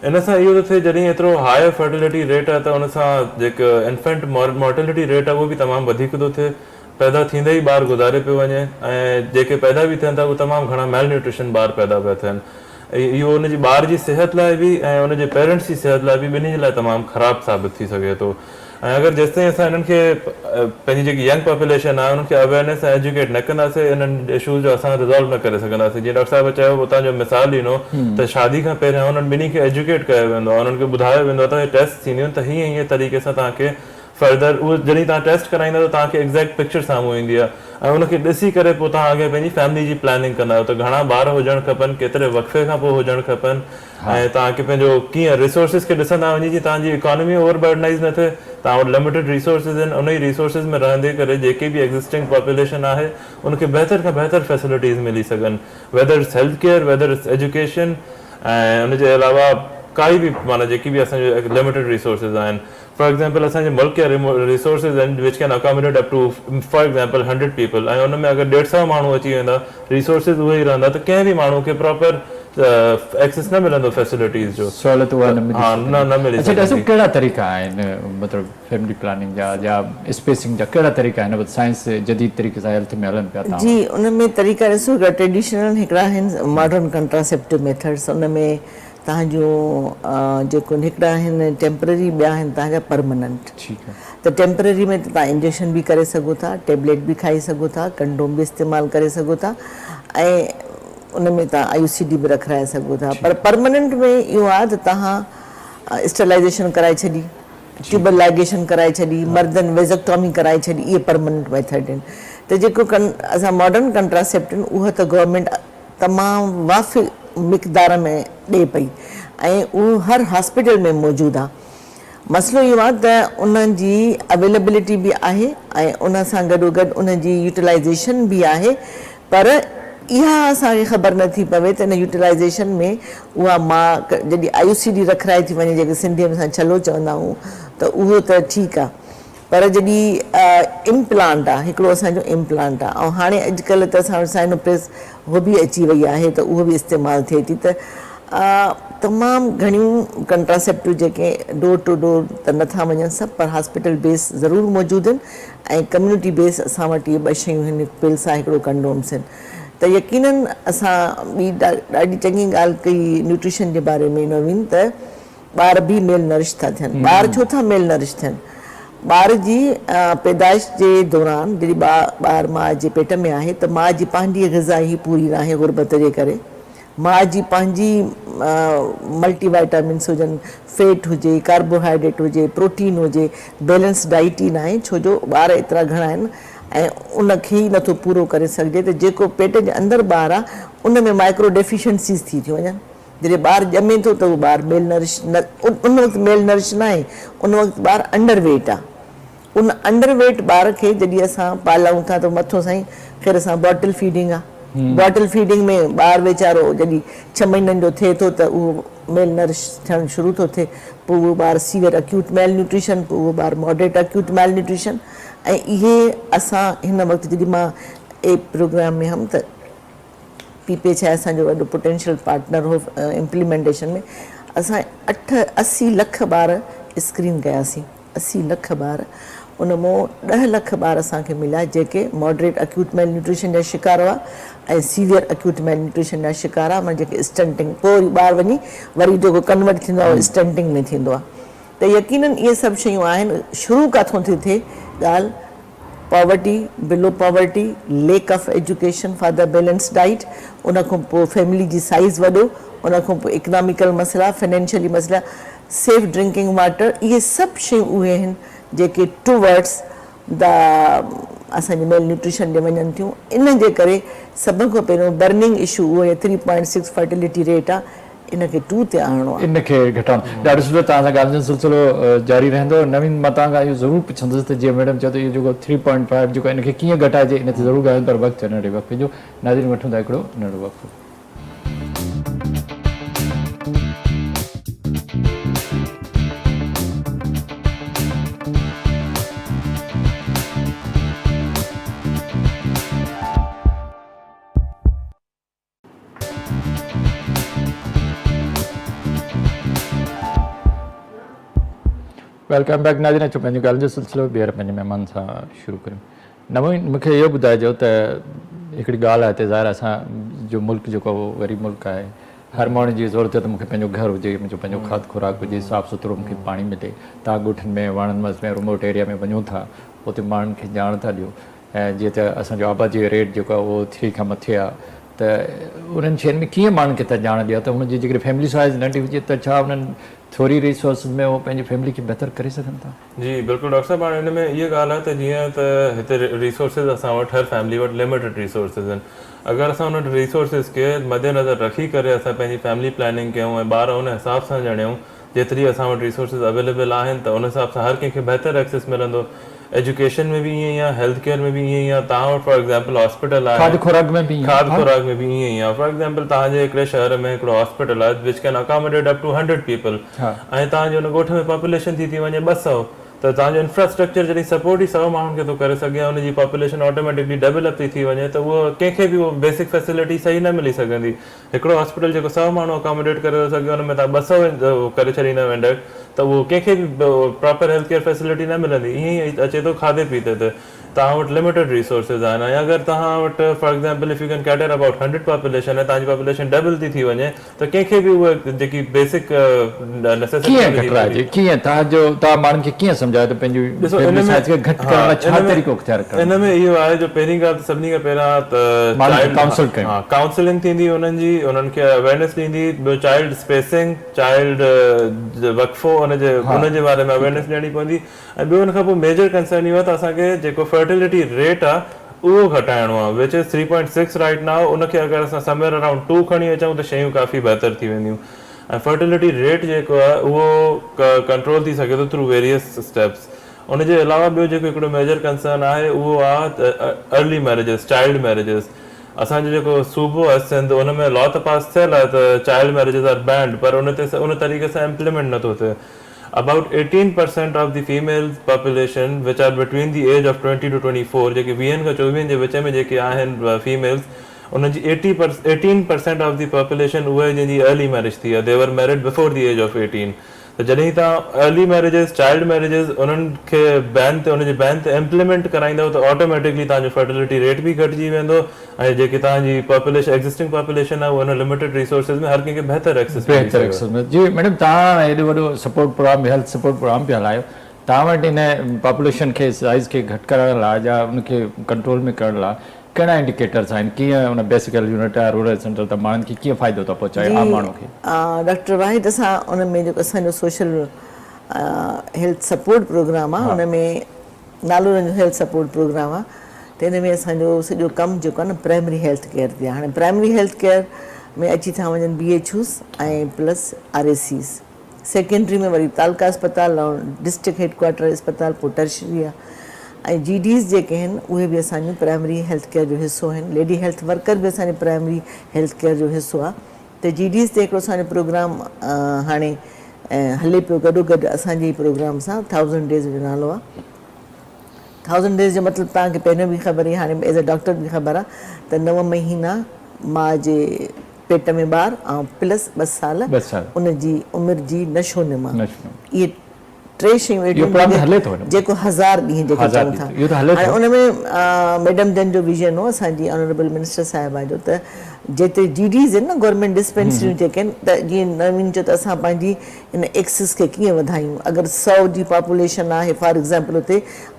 Speaker 3: इन सां इहो थो थिए जॾहिं एतिरो हायर फर्टिलिटी रेट आहे त उन सां जेका इन्फेंट मॉर्टेलिटी रेट आहे उहो बि तमामु वधीक थो थिए, पैदा थींदे ई ॿार गुज़ारे पियो वञे, ऐं जेके पैदा बि थियनि था उहे तमामु घणा मेल न्यूट्रिशन ॿार पैदा पिया थियनि। इहो उनजी ॿार जी सिहत लाइ बि ऐं उनजे पेरेंट्स जी सिहत लाइ बि ॿिन्ही जे लाइ तमामु ख़राबु साबित थी सघे थो। ऐं अगरि जेसिताईं असां इन्हनि खे पंहिंजी जेकी यंग पॉपुलेशन आहे उन्हनि खे अवेयरनेस ऐं एजुकेट न कंदासीं, इन्हनि इशूज़ जो असां रिज़ॉल्व न करे सघंदासीं। जीअं डॉक्टर साहिब चयो, उतां जो मिसाल ॾिनो त शादी खां पहिरियां उन्हनि ॿिन्ही खे एजुकेट कयो वेंदो आहे, उन्हनि खे ॿुधायो वेंदो आहे त हे टेस्ट थींदियूं त हीअं तरीक़े सां तव्हांखे फर्दर उहो जॾहिं तव्हां टेस्ट कराईंदा त तव्हांखे एग्ज़ैक्ट पिक्चर साम्हूं ईंदी आहे, ऐं उनखे ॾिसी करे पोइ तव्हां अॻे पंहिंजी फैमिली जी प्लानिंग कंदा आहियो त घणा ॿार हुजणु खपनि, केतिरे वक़्फ़े खां पोइ हुजणु खपनि, ऐं तव्हांखे पंहिंजो कीअं रिसोर्सिस खे ॾिसंदा वञी जीअं तव्हांजी इकोनॉमी ओवर बर्डनाइज़ न थिए, तव्हां वटि लिमिटेड रिसोर्सिस आहिनि, उन ई रिसोर्सिस में रहंदे करे जेके बि एग्ज़िस्टिंग पॉपुलेशन आहे उनखे बहितर खां बहितर फैसिलिटीज़ मिली सघनि, whether it's health care, whether it's education, ऐं उनजे अलावा काई बि माना जेकी बि असांजो लिमिटेड रिसोर्सिस आहिनि। फॉर एग्जाम्पल असांजे मुल्क जा रिसोर्सिस आहिनि which can accommodate up to for example 100 people, ऐं उन में अगरि 150 माण्हू अची वेंदा, रिसोर्सिस उहे ई रहंदा, त कंहिं बि माण्हू खे प्रॉपर एक्सेस न मिलंदो फैसिलिटीज़ जो,
Speaker 1: सहूलियत उहा न मिली।
Speaker 3: हा, न मिली।
Speaker 1: अच्छा, ॾिसो कहिड़ा तरीक़ा आहिनि मतिलबु फैमिली प्लानिंग जा या स्पेसिंग जा कहिड़ा तरीक़ा आहिनि? साइंस जदीद तरीक़े सां हेल्थ में हलनि पिया
Speaker 2: जी, उन में तरीक़ा ॾिसो, हिकिड़ा ट्रेडिशनल हिकिड़ा आहिनि मॉडर्न कंट्रासेप्टिव मेथड्स, उन में तव्हांजो जेको हिकिड़ा आहिनि टेम्पररी, ॿिया आहिनि तव्हांजा परमानेंट।
Speaker 1: ठीकु आहे।
Speaker 2: त टेम्पररी में तव्हां इंजेक्शन बि करे सघो था, टेबलेट बि खाई सघो था, कंडोम बि इस्तेमालु करे सघो था, ऐं उन में तव्हां IUCD बि रखाए सघो था। पर परमानेंट में इहो आहे त तव्हां स्टरलाइजेशन कराए छॾी, ट्यूबल लाइगेशन कराए छॾी, मर्दनि वेज़ेक्टॉमी कराए छॾी, इहे परमानेंट मेथड आहिनि। त जेको असां मॉडर्न कंट्रासेप्टिव उहो त गवर्नमेंट तमामु वाफ़ मिक़दार में ॾिए पई, ऐं उहो हर हॉस्पिटल में मौजूदु आहे। मसइलो इहो आहे त उन्हनि जी अवेलेबिलिटी बि आहे ऐं उन सां गॾोगॾु उन जी यूटिलाइज़ेशन बि आहे, पर इहा असांखे ख़बर नथी पवे त इन यूटिलाइज़ेशन में उहा मां जॾहिं IUCD रखाए थी वञे, जेके सिंधीअ में असां छलो चवंदा आहियूं, त उहो त ठीकु आहे, पर जॾहिं इम्प्लांट आहे, हिकिड़ो असांजो इम्प्लांट आहे, ऐं हाणे अॼुकल्ह त असां वटि साइनोप्रेस उहो बि अची वई आहे, त उहो बि इस्तेमालु थिए थी। त तमामु घणियूं कंट्रासेप्टिव जेके डोर टू डोर त नथा वञनि सभु, पर हॉस्पिटल बेस ज़रूरु मौजूदु आहिनि, ऐं कम्यूनिटी बेस असां वटि इहे ॿ शयूं आहिनि, हिकु पिल्स आहे, हिकिड़ो कंडोम्स आहिनि। त यकीनन असां ॿी ॾाढी चङी ॻाल्हि कई न्यूट्रिशन जे बारे में नवीन, त ॿार बि मेल नरिश था थियनि। ॿार छो था मेल नरिश थियनि? ॿार जी पैदाइश जे दौरान जॾहिं ॿार माउ जे पेट में आहे, त माउ जी पंहिंजी ग़िज़ा ई पूरी न आहे गुर्बत जे करे, माउ जी पंहिंजी मल्टीवाइटामिन्स हुजनि, फैट हुजे, कार्बोहाइड्रेट हुजे, प्रोटीन हुजे, बैलेंस डाइट ई न आहे, छो जो ॿार एतिरा घणा आहिनि ऐं उनखे ई नथो पूरो करे सघिजे। त जेको पेट जे अंदरि ॿार आहे उन में माइक्रो डेफिशिएंसीज़ थी वञनि, जॾहिं ॿारु ॼमे थो त उहो ॿारु मेल नरिश न, उन वक़्तु मेल नरिश न आहे, उन वक़्तु ॿारु अंडर वेट आहे। उन अंडर वेट ॿार खे जॾहिं असां पालूं था त मथो साईं ख़ैर असां बॉटल फीडिंग आहे, बॉटल फीडिंग में ॿारु वीचारो जॾहिं 6 महीननि जो थिए थो त उहो मेल नरिश थियणु शुरू थो थिए, पोइ उहो ॿारु सीवियर अक्यूट मेल न्यूट्रिशन, पोइ उहो ॿारु मॉडरेट अक्यूट मेल न्यूट्रिशन। ऐं इहे असां हिन वक़्तु जॾहिं मां प्रोग्राम में हुअमि त PPH आहे असांजो वॾो पोटेंशियल पार्टनर हो इम्प्लीमेंटेशन में, असां 80 लख ॿार स्क्रीन कयासीं, 80 लख ॿार, उन मां 10 लख ॿार असांखे मिलिया जेके मॉडरेट अक्यूट मेल न्यूट्रिशन जा शिकार हुआ ऐं सीवियर अक्यूट मेल न्यूट्रिशन जा शिकार आहे, माना जेके स्टंटिंग, पोइ ॿारु वञी वरी जेको कन्वर्ट थींदो आहे उहो स्टंटिंग में थींदो आहे। त यकीनन इहे सभु शयूं आहिनि। शुरू किथां थी थिए ॻाल्हि? पॉवर्टी, बिलो poverty, lake of education for the balance diet, उन खां पोइ फैमिली जी साइज़ वॾो, उन खां पोइ इकनॉमिकल मसइला, फाइनेंशियली मसइला, सेफ ड्रिंकिंग वाटर, इहे सभु शयूं उहे आहिनि जेके टूवर्ड्स द असांजे मेल न्यूट्रिशन ॾे वञनि थियूं। इन जे करे सभ खां पहिरियों बर्निंग इशू उहो 3.6 फर्टिलिटी रेट आहे, इनखे 2 ते आणणो आहे।
Speaker 1: इनखे घटाइणो ॾाढो सुठो। तव्हां सां ॻाल्हि जो सिलसिलो जारी रहंदो। नवीन मां तव्हां खां इहो ज़रूरु पुछंदुसि त जीअं मैडम चयो त इहो जेको 3.5 जेको इनखे कीअं घटाइजे, इन ते ज़रूरु ॻाल्हि, पर वक़्तु नंढे वक़्त जो नाज़रीन वठूं था हिकिड़ो नंढो वक़्तु। वेलकम बैक नाज़रीन। अचो पंहिंजी ॻाल्हि जो सिलसिलो ॿीहर पंहिंजे महिमान सां शुरू करियूं। नवीन मूंखे इहो ॿुधाइजो त हिकिड़ी ॻाल्हि आहे हिते ज़ाहिर असांजो मुल्क जेको ग़रीब मुल्क आहे, हर माण्हू जी ज़रूरत आहे त मूंखे पंहिंजो घरु हुजे, मुंहिंजो पंहिंजो खाधु खुराक हुजे, साफ़ु सुथिरो मूंखे पाणी मिले। तव्हां ॻोठनि में वणनि मस में रिमोट एरिया में वञो था, उते माण्हुनि खे ॼाण था ॾियो, ऐं जीअं त असांजो आबादी जो रेट जेको आहे उहो 3 खां मथे आहे, त उन्हनि शयुनि में कीअं माण्हुनि खे त ॼाण ॾियो त हुनजी जेकॾहिं फैमिली साइज़ नंढी हुजे त छा उन्हनि थोरी रिसोर्सिस में उहो पंहिंजी फैमिली खे बहितर करे सघनि था?
Speaker 3: जी बिल्कुलु डॉक्टर साहब, हाणे हिन में इहा ॻाल्हि आहे त जीअं त हिते रिसोर्सिस असां वटि हर फैमिली वटि लिमिटेड रिसोर्सिस आहिनि। अगरि असां उन रिसोर्सिस खे मद्देनज़र रखी करे असां पंहिंजी फैमिली प्लानिंग कयूं ऐं ॿार उन हिसाब सां ॼणियूं जेतिरी असां वटि रिसोर्सिस अवेलेबल आहिनि, त उन हिसाब सां हर कंहिंखे बहितर एक्सेस मिलंदो। एजुकेशन में बि ईअं ई आहे, हेल्थ केयर में बि ईअं ई आहे। तव्हां वटि फॉर एग्ज़ाम्पल हॉस्पिटल आहे,
Speaker 1: खाद खुराक में बि
Speaker 3: ईअं ई आहे। फॉर एग्ज़ाम्पल तव्हांजे हिकिड़े शहर में हिकिड़ो हॉस्पिटल आहे which can accommodate up to 100 people, ऐं तव्हांजे हुन ॻोठ में पॉपुलेशन थी वञे 200, त तव्हांजो इंफ्रास्ट्रक्चर जॾहिं सपोर्ट ई 100 माण्हुनि खे थो करे सघे, हुनजी पॉपुलेशन ऑटोमेटिकली डेवलप थी वञे, त उहो कंहिंखे बि उहो बेसिक फैसिलिटी सही न मिली सघंदी। हिकिड़ो हॉस्पिटल जेको 100 माण्हू अकोमोडेट करे थो सघे, हुन में तव्हां 200 करे छॾींदा वेंदड़, त उहो कंहिंखे बि प्रॉपर हेल्थ केयर फैसिलिटी न मिलंदी। ईअं ई अचे थो खाधे पीते ते। तव्हां वटि लिमिटेड रिसोर्सिस आहिनि, ऐं अगरि तव्हां वटि for example if you can cater about 100 population, ऐं तव्हांजी पॉपुलेशन डबल थी वञे, त कंहिंखे बि उहे जेकी बेसिक नेसेसिटी
Speaker 1: कीअं तव्हां माण्हुनि खे कीअं सम्झायो त पंहिंजी घटि करण लाइ छा तरीक़ो इख्तियार करणु?
Speaker 3: इन में इहो आहे जो पहिरीं ॻाल्हि त सभिनी खां पहिरियां काउंसलिंग थींदी, उन्हनि खे अवेयरनेस ॾींदी। ॿियो चाइल्ड स्पेसिंग, चाइल्ड वक़फ़ो, उनजे बारे में अवेयरनेस ॾियणी पवंदी। ऐं ॿियो हुन खां पोइ मेजर कंसर्न इहो आहे त असांखे जेको फर्टिलिटी रेट आहे उहो घटाइणो आहे, विच इज़ 3.6 राइट नाउ। उनखे अगरि असां समवेयर अराउंड 2 खणी अचूं त शयूं काफ़ी बहितर थी वेंदियूं। ऐं फर्टिलिटी रेट जेको आहे उहो कंट्रोल थी सघे थो थ्रू वेरियस स्टेप्स। उनजे अलावा ॿियो जेको हिकिड़ो मेजर कंसर्न आहे उहो आहे अर्ली मैरिजिस, चाइल्ड मैरिजिस। असांजो जेको सूबो आहे सिंध, उन में लॉ त पास थियल आहे त चाइल्ड मैरिजिस आर बैंड, पर उन तरीक़े सां इम्प्लीमेंट नथो थिए। About 18% of the female population which are between the age of 20 to 24, जेके 20 खां 24 जे विच में जेके आहिनि फीमेल्स, उन्हनि जी 18% ऑफ द पॉपुलेशन उहे जंहिंजी अर्ली मैरिज थी आहे, they were married before the age of 18। त जॾहिं तव्हां अर्ली मैरिजिस, चाइल्ड मैरिजिस उन्हनि खे बैन ते उनजे बैन ते इम्प्लीमेंट कराईंदव त ऑटोमेटिकली तव्हांजो फर्टिलिटी रेट बि घटिजी वेंदो, ऐं जेकी तव्हांजी पॉपुलेशन एक्ज़िस्टिंग पॉपुलेशन आहे उन लिमिटेड रिसोर्सिस में हर कंहिंखे बहितर एक्सेस
Speaker 1: में। जी मैडम, तव्हां हेॾो वॾो support programme, health support programme पिया हलायो, तव्हां वटि इन पॉपुलेशन खे साइज़ खे घटि करण लाइ या उनखे कंट्रोल में करण लाइ कहिड़ा इंडिकेटर्स आहिनि? कीअं उन बेसिक हेल्थ यूनिट आहे, रूरल सेंटर, त माण्हुनि खे कीअं फ़ाइदो थो पहुचाए आम माण्हू खे?
Speaker 2: डॉक्टर वाहिद, असां उन में जेको असांजो सोशल हेल्थ सपोर्ट प्रोग्राम आहे, उन में नालो हेल्थ सपोर्ट प्रोग्राम आहे, त हिन में असांजो सॼो कमु जेको आहे न प्राइमरी हेल्थ केयर ते आहे। हाणे प्राइमरी हेल्थ केयर में अची था वञनि BHUs ऐं प्लस RACs। सेकेंडरी में वरी तालका अस्पताल ऐं डिस्ट्रिक्ट हेडक्वार्टर अस्पताल, पोइ टर्शरी आहे। ऐं GDs जेके आहिनि उहे बि असांजो प्राइमरी हेल्थ केयर जो हिसो आहिनि। लेडी हेल्थ वर्कर बि असांजे प्राइमरी हेल्थ केयर जो हिसो आहे। त GDs ते हिकिड़ो असांजो प्रोग्राम हाणे हले पियो गॾोगॾु असांजे प्रोग्राम सां, 1000 डेज़ जो नालो आहे। 1000 डेज़ जो मतिलबु तव्हांखे पहिरियों बि ख़बर आहे, हाणे एज़ अ डॉक्टर बि ख़बर आहे त 9 महीना माउ जे पेट में ॿारु ऐं प्लस 2 साल उनजी उमिरि जी नशो निमा, इहे 3 शयूं जेको 1000 ॾींहं जेके चऊं था। हाणे उन में मैडम जन जो विजन हो, असांजी ऑनरेबल मिनिस्टर साहिबा जो, त जेतिरे GDs आहिनि न गवर्नमेंट डिस्पेंसरियूं जेके आहिनि, त जीअं नवीन चयो त असां पंहिंजी इन एक्सेस खे कीअं वधायूं। अगरि 100 जी पॉपुलेशन आहे फॉर एग्ज़ाम्पल हुते,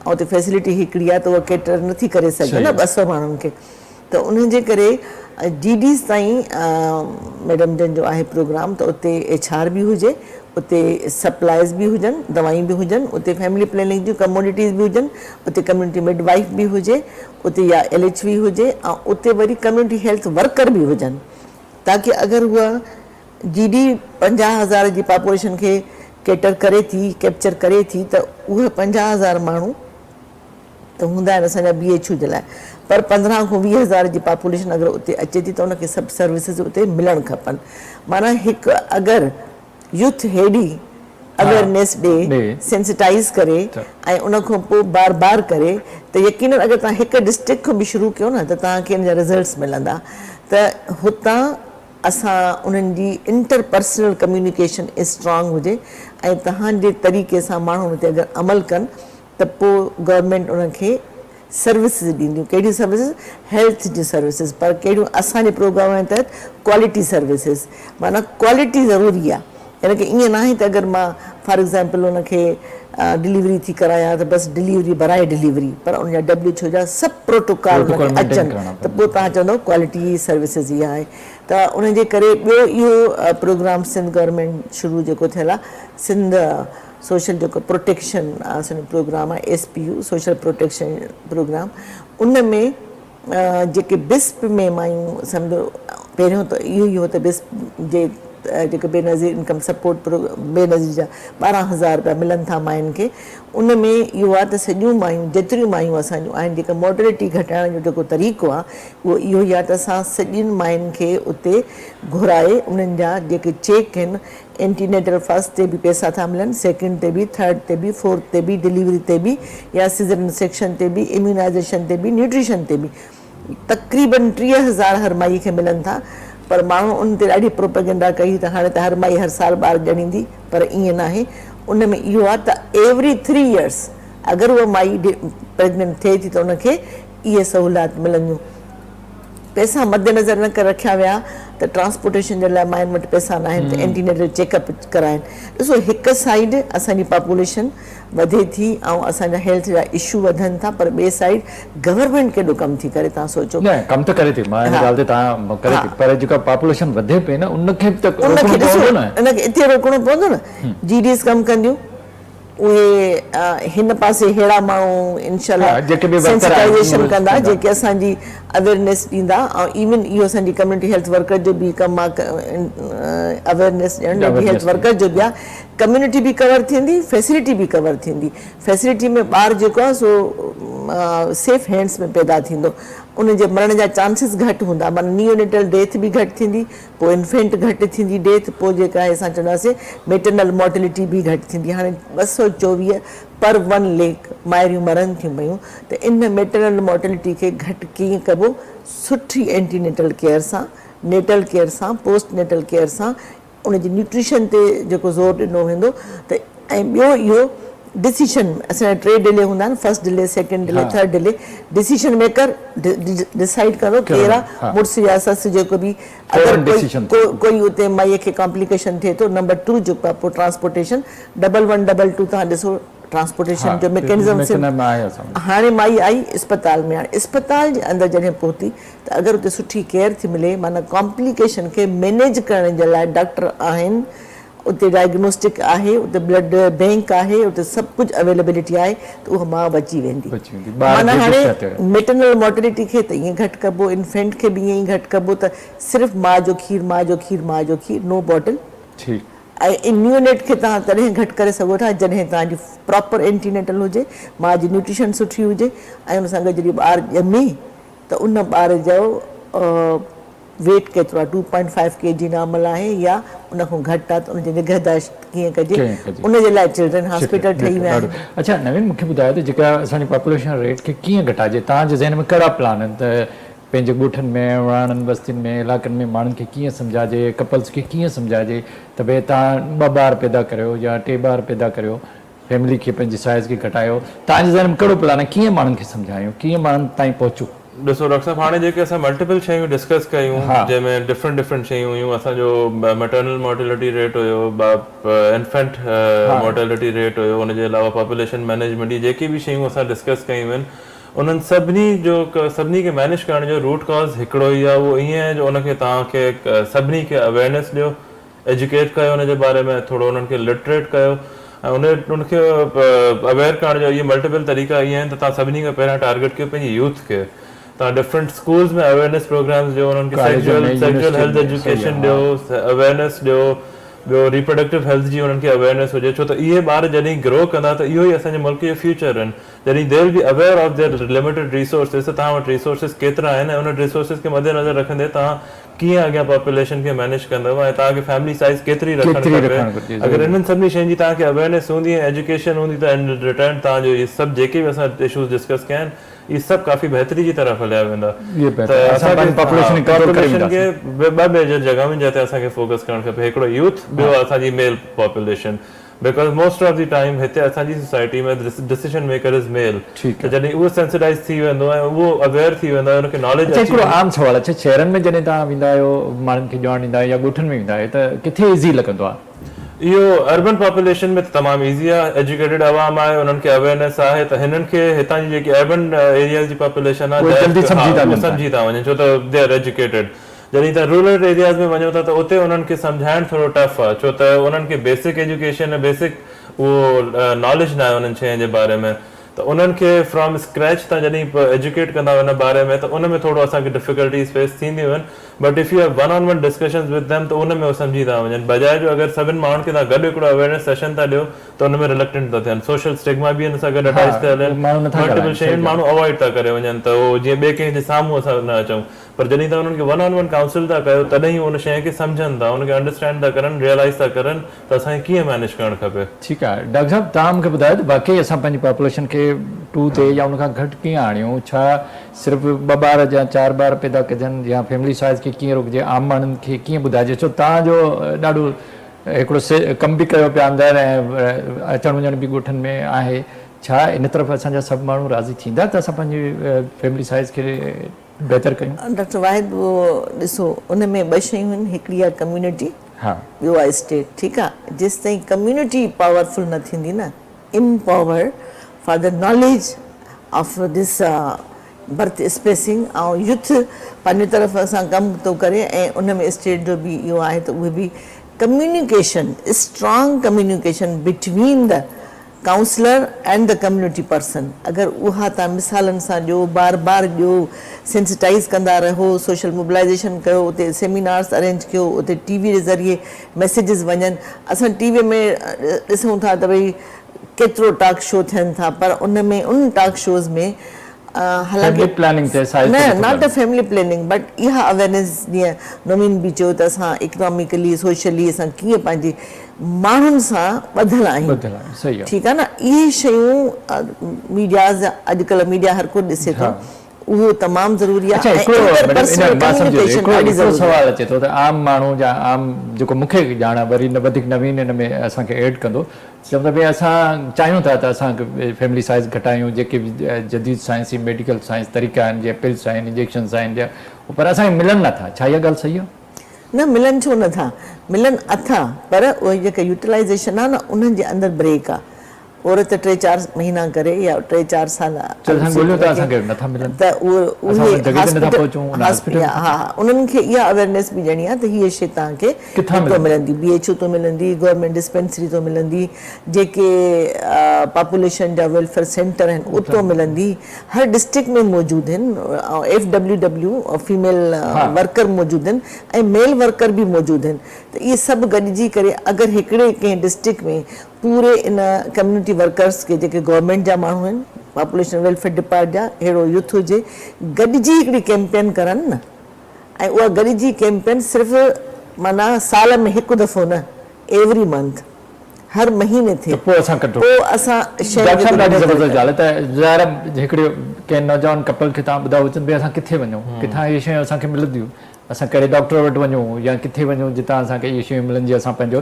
Speaker 2: ऐं उते फैसिलिटी हिकिड़ी आहे, त उहा केटर नथी करे सघे न 200 माण्हुनि खे। त उनजे करे GDs ताईं मैडम जन जो आहे प्रोग्राम, त उते HR बि हुजे, उते सप्लाइज़ बि हुजनि, दवायूं बि हुजनि, उते फैमिली प्लानिंग जूं कमोडिटीज़ बि हुजनि, उते कम्यूनिटी मिडवाइफ बि हुजे, उते या LHV हुजे, ऐं उते वरी कम्यूनिटी हेल्थ वर्कर बि हुजनि, ताकी अगरि उहा GD 50,000 जी पॉपुलेशन खे कैटर करे थी, कैप्चर करे थी, त उहे 50,000 माण्हू त हूंदा आहिनि असांजा BHU जे लाइ, पर 15 खां 20,000 जी पॉपुलेशन अगरि उते अचे थी त उनखे सभु सर्विसिस उते मिलणु खपनि। माना हिकु अगरि यूथ हेॾी अवेयरनेस ॾे, सेंसिटाइज़ करे ऐं उन खां पोइ बार बार करे, त यकीनन अगरि तव्हां हिकु डिस्ट्रिक्ट खां बि शुरू कयो न त तव्हांखे हिन जा रिज़ल्ट्स मिलंदा। त हुतां असां उन्हनि जी इंटरपर्सनल कम्युनिकेशन स्ट्रॉन्ग हुजे ऐं तव्हांजे तरीक़े सां माण्हू हुन ते अगरि अमल कनि त पोइ गवर्नमेंट उनखे सर्विसिस ॾींदियूं। कहिड़ियूं सर्विसिस? हेल्थ जी सर्विसिस, पर कहिड़ियूं असांजे प्रोग्राम जे तहत क्वालिटी सर्विसिस। माना क्वालिटी ज़रूरी आहे, यानी की ईअं न आहे त अगरि मां फॉर एग्ज़ाम्पल उनखे डिलीवरी थी करायां त बसि डिलीवरी भराए डिलीवरी, पर उनजा WHO जा सभु प्रोटोकॉल उनखे अचनि त पोइ तव्हां चवंदव क्वालिटी सर्विसिस इहा आहे। त उनजे करे ॿियो इहो प्रोग्राम सिंध गवर्नमेंट शुरू जेको थियल आहे, सिंध सोशल जेको प्रोटेक्शन असांजो प्रोग्राम आहे, SPU सोशल प्रोटेक्शन प्रोग्राम, उन में जेके बिस्प में मायूं सम्झो पहिरियों त इहो ई हो त बिस्प जे जेके बेनज़ीर इनकम सपोर्ट बेनज़ीर जा 12,000 रुपया मिलनि था मायुनि खे। उन में इहो आहे त सॼियूं मायूं जेतिरियूं मायूं असांजूं आहिनि, जेका मोर्टेलिटी घटाइण जो जेको तरीक़ो आहे उहो इहो ई आहे त असां सॼियुनि मायुनि खे उते घुराए उन्हनि जा जेके चेक आहिनि, एंटीनेटल फर्स्ट ते बि पैसा था मिलनि, सेकेंड ते बि, थर्ड ते बि, फोर्थ ते बि, डिलीवरी ते बि, या सीज़रियन सेक्शन ते बि, इम्यूनाइज़ेशन ते बि, न्यूट्रिशन ते बि तक़रीबन 30,000 हर माई खे मिलनि था। पर माण्हू उन ते ॾाढी प्रोपेगेंडा कई त हाणे त हर माई हर साल ॿार ॼणींदी, पर ईअं न आहे। उन में इहो आहे त एवरी 3 years अगरि उहा माई प्रेगनेंट थिए थी त उनखे इहे सहूलियत मिलंदियूं। पैसा मद्देनज़र न करे रखिया विया त ट्रांसपोर्टेशन जे लाइ मायुनि वटि पैसा न आहिनि त एंटीनेटल चेकअप कराइनि। ॾिसो हिकु साइड असांजी पॉपुलेशन वधे थी ऐं असांजा हेल्थ जा इशू वधनि था, पर ॿिए साइड गवर्नमेंट केॾो कमु थी करे, तव्हां सोचो।
Speaker 1: न कमु त करे थी, मां हिन ॻाल्हि ते तव्हां करे थी, पर जेका पॉपुलेशन वधे पई न उनखे बि त
Speaker 2: उनखे ॾिसो, उनखे हिते रोकणो पवंदो न। GDs कमु कंदियूं, उहे हिन पासे अहिड़ा माण्हू इंशाल्लाह सेंसिटाइज़ेशन कंदा जेके असांजी अवेयरनेस ॾींदा। ऐं इवन इहो असांजी कम्युनिटी हेल्थ वर्कर जो बि कमु आहे, अवेयरनेस ॾियणु हेल्थ वर्कर जो बि आहे। कम्युनिटी बि कवर थींदी, फैसिलिटी बि कवर थींदी। फैसिलिटी में ॿार जेको आहे सो सेफ हैंड्स में पैदा थींदो, उनजे मरण जा चांसिस घटि हूंदा। माना नियोनेटल डेथ बि घटि थींदी, पोइ इन्फेंट घटि थींदी डेथ, पोइ जेका आहे असां चवंदासीं मेटरनल मॉर्टेलिटी बि घटि थींदी। हाणे 224 पर 1 लाख माइरियूं मरनि थियूं पयूं, त इन मेटरनल मॉर्टेलिटी खे घटि कीअं कबो? सुठी एंटीनेटल केयर सां, नेटल केयर सां, पोस्ट नेटल केयर सां, उनजी न्यूट्रिशन ते जेको ज़ोर ॾिनो वेंदो। त ऐं ॿियो इहो डिसीशन, असांजा 3 डिले हूंदा आहिनि, first delay, second delay, third delay. Decision maker decide करो केरु आहे, मुड़ुस या ससु जेको बि। अगरि कोई उते माईअ खे कॉम्प्लिकेशन थिए थो, नंबर 2 जेको आहे पोइ ट्रांसपोर्टेशन 1122 तव्हां ॾिसो ट्रांसपोर्टेशन जो मैकेनिज़म। हाणे माई आई अस्पताल में, हाणे अस्पताल जे अंदरि जॾहिं पहुती त अगरि उते सुठी केयर थी मिले, माना कॉम्प्लिकेशन खे मैनेज करण जे लाइ डॉक्टर आहिनि, उते डायग्नोस्टिक आहे, उते ब्लड बैंक आहे, उते सभु कुझु अवेलेबिलिटी आहे, त उहा मां बची वेंदी। माना हाणे मेटरनल मॉर्टेलिटी खे त ईअं घटि कबो, इन्फेंट खे बि ईअं ई घटि कबो, त सिर्फ़ु माउ जो खीरु, माउ जो खीरु, माउ जो खीरु, नो बॉटल। ऐं इम्यूनेट खे तव्हां तॾहिं घटि करे सघो था जॾहिं तव्हांजी प्रॉपर एंटीनेटल हुजे, माउ जी न्यूट्रिशन सुठी हुजे, ऐं उन सां गॾु जॾहिं ॿारु ॼमे त उन ॿार जो वेट केतिरो आहे, 2.5 kg नॉर्मल आहे या उन खां घटि आहे, त उनजी निगहदाश्त कीअं कजे, उनजे लाइ चिल्ड्रन हॉस्पिटल ठही विया आहिनि।
Speaker 1: अच्छा नवीन, मूंखे ॿुधायो त जेका असांजी पॉपुलेशन रेट खे कीअं घटाइजे, तव्हांजे ज़हन में कहिड़ा प्लान आहिनि? त पंहिंजे ॻोठनि में, वणाननि बस्तियुनि में, इलाइक़नि में माण्हुनि खे कीअं सम्झाइजे, कपल्स खे कीअं सम्झाइजे त भई तव्हां 2 ॿार पैदा करियो या 3 ॿार पैदा करियो, फैमिली खे, पंहिंजी साइज़ खे घटायो। तव्हांजे ज़हन में कहिड़ो प्लान आहे, कीअं माण्हुनि खे सम्झायूं, कीअं माण्हुनि ताईं पहुचूं?
Speaker 3: ॾिसो डॉक्टर साहब, हाणे जेके असां मल्टीपल शयूं डिस्कस कयूं, जंहिंमें डिफरेंट शयूं हुयूं। असांजो मैटरनल मॉर्टेलिटी रेट हुयो, इन्फेंट मॉर्टेलिटी रेट हुयो, उनजे अलावा पॉपुलेशन मैनेजमेंट, जी जेकी बि शयूं असां डिस्कस कयूं आहिनि, उन्हनि सभिनी खे मैनेज करण जो रूट कॉज़ हिकिड़ो ई आहे। उहो ईअं आहे जो उनखे तव्हांखे सभिनी खे अवेयरनेस ॾियो, एजुकेट कयो उनजे बारे में, थोरो उन्हनि खे लिटरेट कयो, ऐं उनखे अवेयर करण जो इहे मल्टीपल तरीक़ा इहे आहिनि त तव्हां सभिनी खां पहिरियां टारगेट कयो पंहिंजी यूथ खे। तव्हां डिफरेंट स्कूल्स में अवेयरनेस प्रोग्राम्स ॾियो, उन्हनि खे सेक्सुअल हेल्थ एजुकेशन ॾियो, अवेयरनेस ॾियो, ॿियो रिप्रोडक्टिव हेल्थ जी उन्हनि खे अवेयरनेस हुजे, छो त इहे ॿार जॾहिं ग्रो कंदा त इहो ई असांजे मुल्क जो फ्यूचर आहिनि। जॾहिं they will be aware of their limited resources, त तव्हां वटि रिसोर्सिस केतिरा आहिनि ऐं उन रिसोर्सिस खे मद्देनज़र रखंदे तव्हां कीअं अॻियां पॉपुलेशन खे मैनेज कंदव ऐं तव्हांखे फैमिली साइज़ केतिरी रखणु खपे। अगरि इन्हनि सभिनी शयुनि जी तव्हांखे अवेयरनेस हूंदी ऐं एजुकेशन हूंदी त इन रिटर्न तव्हांजो इहे सभु जेके बि असां इशूज़ डिस्कस कया आहिनि इहे सभु काफ़ी बहितरी जी तरफ़ हलिया वेंदा। पॉपुलेशन खे ॿ मेजर जॻहियुनि जिते असांखे फोकस करणु खपे, हिकिड़ो यूथ, ॿियो असांजी मेल population. Because most of the time हिते असांजी सोसाइटी में डिसीजन मेकर इज़ मेल, त जॾहिं उहो सेंसिटाइज थी वेंदो ऐं उहो अवेयर थी वेंदो आहे, उनखे नॉलेज अची
Speaker 1: हिकिड़ो आम सवाल आहे, शहरनि में जॾहिं तव्हां वेंदा आहियो माण्हुनि खे ॼाण ॾींदा आहियो या ॻोठनि में वेंदा आहियो त किथे ईज़ी लॻंदो आहे?
Speaker 3: इहो अर्बन पॉपुलेशन में तमामु ईज़ी आहे, एजुकेटेड आवाम आहे, उन्हनि खे अवेयरनेस आहे, त हिननि खे हितां जी जेकी अर्बन एरियाज़ जी पॉपुलेशन आहे सम्झी था वञनि, छो त दे आर एजुकेटेड। जॾहिं तव्हां रूरल एरियाज़ में वञो था त उते उन्हनि खे सम्झाइणु थोरो टफ आहे, छो त उन्हनि खे बेसिक एजुकेशन ऐं बेसिक उहो नॉलेज न आहे उन्हनि शयुनि जे बारे में, त उन्हनि खे फ्रॉम स्क्रैच तव्हां जॾहिं एजुकेट कंदा उन बारे में त उन में थोरो असांखे डिफिकल्टीज़ फेस थींदियूं आहिनि। But if U have one on one discussions with them त उन में उहो सम्झी था वञनि, बजाए जो अगरि सभिनि माण्हुनि खे तव्हां गॾु हिकिड़ो अवेयरनेस सेशन था ॾियो त उन में रिलेक्टेंट था थियनि, सोशल स्टिग्मा बि हिन सां गॾु अटैच था हलनि, मल्टीपल शयूं माण्हू अवॉइड था करे वञनि, त उहो जीअं ॿिए कंहिंजे साम्हूं असां न अचूं। पर जॾहिं तव्हां उन्हनि खे वन ऑन वन काउंसिल था कयो तॾहिं उन शइ खे सम्झनि था, उनखे अंडरस्टैंड था करनि, रियलाइज़ था करनि त असांखे कीअं मैनेज करणु खपे।
Speaker 1: ठीकु आहे डॉक्टर साहब, तव्हां मूंखे ॿुधायो त बाक़ी असां पंहिंजी पॉपुलेशन खे 2 ते या उनखां घटि कीअं आणियूं? छा सिर्फ़ु 2 ॿार या 4 ॿार पैदा कजनि या फैमिली साइज़ खे कीअं रोकिजे, आम माण्हुनि खे कीअं ॿुधाइजे? छो तव्हांजो ॾाढो हिकिड़ो कमु बि कयो पिया अंदरि ऐं अचणु वञण बि ॻोठनि में आहे, छा इन तरफ़ असांजा सभु माण्हू राज़ी थींदा त असां पंहिंजी फैमिली साइज़ खे बहितर कयूं?
Speaker 2: डॉक्टर वाहिद, उहो ॾिसो उन में 2 शयूं आहिनि, हिकिड़ी आहे कम्युनिटी, ॿियो आहे स्टेट। ठीकु आहे, जेसि ताईं कम्युनिटी पावरफुल न थींदी न, empower for the knowledge of this berth spacing ऐं यूथ पंहिंजी तरफ़ सां कमु थो करे ऐं उन में स्टेट जो बि इहो आहे त उहे बि communication, strong communication between the counsellor and the community person, अगरि उहा तव्हां मिसालनि सां ॾियो, बार बार ॾियो, सेंसिटाइज़ कंदा रहो, सोशल मोबिलाइज़ेशन कयो, उते सेमिनार्स अरेंज कयो, उते टीवी जे ज़रिए मैसेजिस वञनि। असां टीवी में ॾिसूं था त भई केतिरो टॉक शो थियनि था, पर उन में उन टॉक शोज़ में हालांकि न not a family planning, but इहा अवेयरनेस जीअं नवीन बि चयो त असां इकनॉमिकली सोशली असां कीअं पंहिंजे माण्हुनि सां ॿधियल आहियूं। ठीकु आहे न, इहे शयूं मीडियाज़, अॼुकल्ह मीडिया हर को ॾिसे थो, उहो तमामु ज़रूरी आहे।
Speaker 1: सवाल अचे थो त आम माण्हू या आम जेको मूंखे ॼाण वरी न वधीक नवीन हिन में असांखे एड कंदो, चवंदा भई असां चाहियूं था त असांखे फैमिली साइज़ घटायूं, जेके बि जदीद साइंसी मेडिकल साइंस तरीक़ा आहिनि, जीअं पिल्स आहिनि, इंजेक्शन्स आहिनि, पर असांखे मिलनि नथा। छा इहा ॻाल्हि सही आहे?
Speaker 2: न, मिलनि छो नथा, मिलनि अथा, पर उहे जेका यूटिलाइज़ेशन आहे न उन्हनि जे अंदरि ब्रेक आहे। औरत 3-4 महीना करे या 3-4 साल त उन्हनि खे इहा अवेयरनेस बि ॾियणी आहे त हीअ शइ तव्हांखे किथां मिलंदी, BHO तो मिलंदी, गवर्नमेंट डिस्पेंसरी तो मिलंदी, जेके पॉपुलेशन जा वेलफेयर सेंटर आहिनि उतो मिलंदी, हर डिस्ट्रिक्ट में मौजूदु आहिनि, FWW फीमेल वर्कर मौजूदु आहिनि ऐं मेल वर्कर बि मौजूदु आहिनि। त इहे सभु गॾिजी करे अगरि हिकिड़े कंहिं डिस्ट्रिक्ट में पूरे इन कम्युनिटी वर्कर्स के जेके गवर्नमेंट जा माण्हू आहिनि, पॉपुलेशन वेलफेयर डिपार्ट जा, अहिड़ो यूथ हुजे, गॾिजी हिकिड़ी कैंपेन करनि न, ऐं उहा गॾिजी कैंपेन सिर्फ़ु माना साल में 1 दफ़ो न, एवरी मंथ, हर महीने थिए, पोइ असां
Speaker 1: हिकिड़े कंहिं नौजवान कपल खे तव्हां ॿुधायो भई असां किथे वञूं, किथां इहे शयूं असांखे मिलंदियूं, असां कहिड़े डॉक्टर वटि वञूं या किथे वञूं जितां असांखे इहे शयूं मिलनि जीअं असां पंहिंजो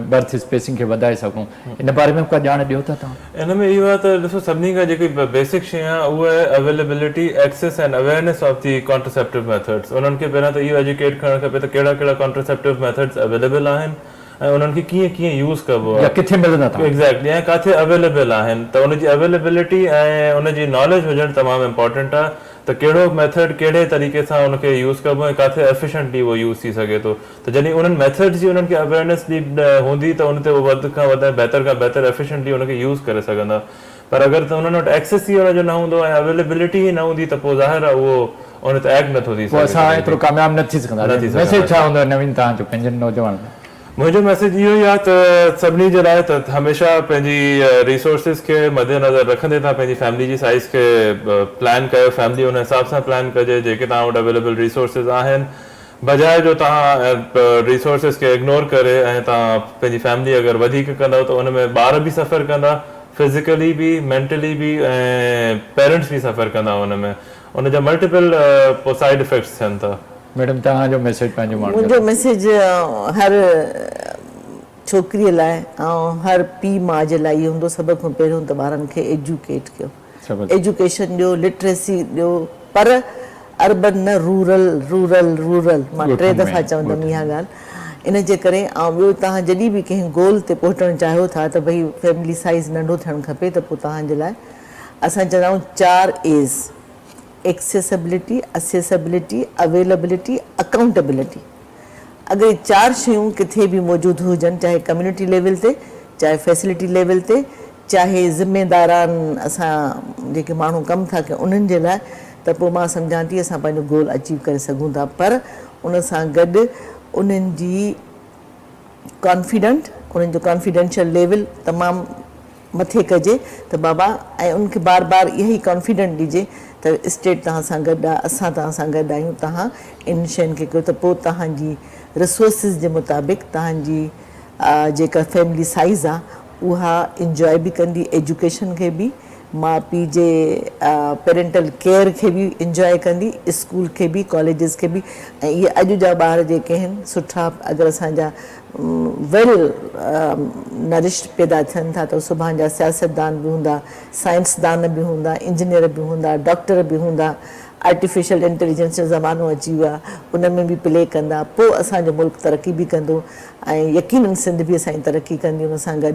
Speaker 1: बर्थ स्पेसिंग खे वधाए सघूं, इन बारे में का ॼाण ॾियो था तव्हां?
Speaker 3: इन में इहो आहे त ॾिसो सभिनी खां जेकी बेसिक शइ आहे उहा आहे availability, access and awareness of the contraceptive methods. उन्हनि खे पहिरियां त इहो एजुकेट करणु खपे त कहिड़ा कहिड़ा कॉन्ट्रासेप्टिव मेथड्स अवेलेबल आहिनि ऐं उन्हनि खे कीअं कीअं यूज़ कबो आहे,
Speaker 1: किथे मिलंदा,
Speaker 3: एग्ज़ैक्टली, ऐं किथे अवेलेबल आहिनि, त उनजी अवेलेबिलिटी ऐं उनजी नॉलेज हुजणु तमामु इम्पॉर्टेंट आहे त कहिड़ो मेथड कहिड़े तरीक़े सां उनखे यूज़ कबो ऐं किथे एफिशिएंटली उहो यूज़ थी सघे थो। त जॾहिं उन्हनि मेथड्स जी उन्हनि खे अवेयरनेस हूंदी त उन ते उहो वधि खां वधि बहितर खां बहितर एफिशिएंटली उनखे यूज़ करे सघंदा। पर अगरि त उन्हनि वटि एक्सेस ई हुनजो न हूंदो ऐं अवेलेबिलिटी ई न हूंदी त पोइ ज़ाहिर आहे उहो उन ते एक्ट नथो थी
Speaker 1: पोइ असां एतिरो कामयाबु न थी
Speaker 3: न थी
Speaker 1: सघंदासीं
Speaker 3: सघंदासीं।
Speaker 1: मैसेज छा हूंदो नवीन तव्हांजो पंहिंजनि नौजवान
Speaker 3: मुंहिंजो मैसेज इहो ई आहे त सभिनी जे लाइ त हमेशह पंहिंजी रिसोर्सिस खे मद्देनज़र रखंदे तव्हां पंहिंजी फैमिली जी साइज़ खे प्लान कयो, फैमिली उन हिसाब सां प्लान कजे जेके तव्हां वटि अवेलेबल रिसोर्सिस आहिनि, बजाए जो तव्हां रिसोर्सिस खे इग्नोर करे ऐं तव्हां पंहिंजी फैमिली अगरि वधीक कंदव त उन में ॿार बि सफ़र कंदा, फिज़िकली बि, मेंटली बि, ऐं पेरेंट्स बि सफ़र कंदा उन में, उन जा मल्टीपल पोइ साइड इफेक्ट्स थियनि था।
Speaker 1: मैडम तव्हांजो मैसेज पंहिंजो माण्हू
Speaker 2: मुंहिंजो मैसेज हर छोकिरीअ लाइ ऐं हर पीउ माउ जे लाइ इहो हूंदो, सभ खां पहिरियों त ॿारनि खे एजुकेट कयो, एजुकेशन ॾियो, लिटरेसी ॾियो, पर अर्बन न रूरल रूरल रूरल मां 3 दफ़ा चवंदमि इहा ॻाल्हि। इन जे करे ऐं ॿियो तव्हां जॾहिं बि कंहिं गोल ते पहुचणु चाहियो था त भई फैमिली साइज़ नंढो थियणु खपे, त पोइ तव्हांजे लाइ असां चवंदा आहियूं 4 A's: accessibility, accessibility, availability, accountability. अगरि 4 शयूं किथे बि मौजूदु हुजनि, चाहे कम्युनिटी लेवल ते, चाहे फैसिलिटी लेवल ते, चाहे ज़िमेदारान असां जेके माण्हू कमु था कयूं उन्हनि जे लाइ, त पोइ मां सम्झां थी असां पंहिंजो गोल अचीव करे सघूं था। पर उन सां गॾु उन्हनि जी कॉन्फिडेंट, उन्हनि जो कॉन्फिडेंशियल लेवल तमामु मथे कजे त बाबा, ऐं उनखे बार बार इहा ई कॉन्फिडेंट ॾिजे त स्टेट तव्हां सां गॾु आहे, असां तव्हां सां गॾु आहियूं, तव्हां इन शयुनि खे कयो त पोइ तव्हांजी रिसोर्सिस जे मुताबिक़ तव्हांजी जेका फैमिली साइज़ आहे उहा इंजॉय बि कंदी, एजुकेशन खे बि, माउ पीउ जे पेरेंटल केयर खे बि इंजॉय कंदी, स्कूल खे बि, कॉलेजिस खे बि। ऐं इहे अॼु जा ॿार जेके आहिनि सुठा अगरि असांजा वेल नरिश्ड पैदा थियनि था त सुभाणे जा सियासतदान बि हूंदा, साइंसदान बि हूंदा, इंजीनियर बि हूंदा, डॉक्टर बि हूंदा, आर्टिफिशियल इंटेलिजेंस जो ज़मानो अची वियो आहे, उन में बि प्ले कंदा, पोइ असांजो मुल्क तरक़ी बि कंदो ऐं यकीनन सिंध बि असांजी तरक़ी कंदी। उन सां गॾु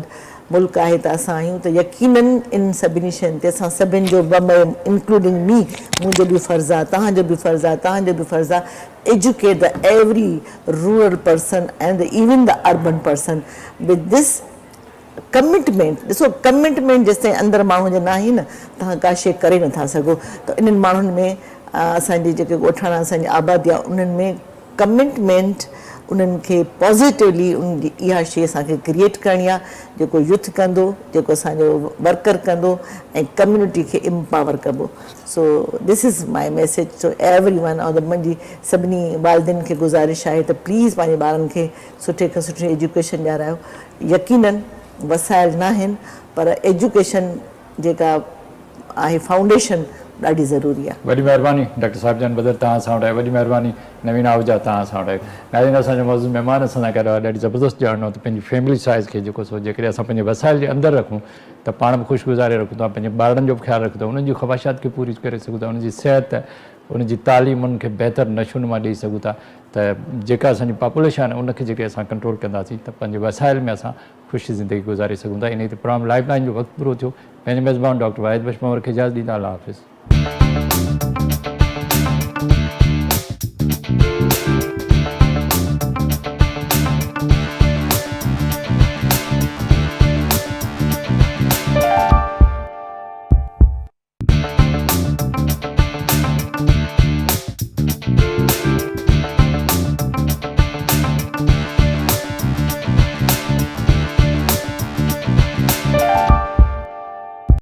Speaker 2: मुल्क आहे त असां आहियूं, त यकीनन इन सभिनी शयुनि ते असां सभिनि जो इंक्लूडिंग मी, मुंहिंजो बि फ़र्ज़ु आहे, तव्हांजो बि फ़र्ज़ु आहे, तव्हांजो बि फ़र्ज़ु आहे, educate the every rural person and even the urban person with this commitment. ॾिसो, कमिटमेंट जेसिताईं अंदरि माण्हू जे न आहे न, तव्हां का शइ करे नथा सघो। त इन्हनि माण्हुनि में असांजी जेके ॻोठाणा असांजी आबादी आहे उन्हनि में कमिटमेंट, उन्हनि खे पॉज़िटिवली उन इहा शइ असांखे क्रिएट करणी आहे, जेको यूथ कंदो, जेको असांजो वर्कर कंदो ऐं कम्युनिटी खे एम्पावर कबो। So this is my message to everyone. और मुंहिंजी सभिनी वालिदिन खे गुज़ारिश आहे त प्लीज़ पंहिंजे ॿारनि खे सुठे खां सुठी एजुकेशन ॾियारायो। यकीनन वसाइल न आहिनि, पर एजुकेशन जेका आहे फाउंडेशन ॾाढी ज़रूरी आहे।
Speaker 1: वॾी महिरबानी डॉक्टर साहिबजान बदर तव्हां सां वटि आहे, वॾी महिरबानी नवीन आहूजा तव्हां सां वटि आहे। नाज़रीन, असांजो मौज़ूअ महिमान असां सां गॾु आहे, ॾाढी ज़बरदस्त ॼाणो त पंहिंजी फैमिली साइज़ खे जेको सो जेकॾहिं असां पंहिंजे वसाइल जे अंदरि रखूं त पाण बि ख़ुशगुज़ारे रखूं था, पंहिंजे ॿारनि जो बि ख़्यालु रखूं था, उन्हनि जी ख़्वाहिशात खे पूरी करे सघूं था, उन्हनि जी सिहत, उनजी तालीम, उनखे बहितर नशोनुमा ॾेई सघूं था, त जेका असांजी पॉपुलेशन आहे उनखे जेके असां कंट्रोल कंदासीं त पंहिंजे वसाइल में असां ख़ुशी ज़िंदगी गुज़ारे सघूं था। इन ते प्रोग्राम लाइफ लाइन जो वक़्तु पूरो थियो। पंहिंजे मेज़बान डॉक्टर वाहिद बख्श पंवर खे इजाज़त ॾींदा। अल्लाह हाफ़िज़।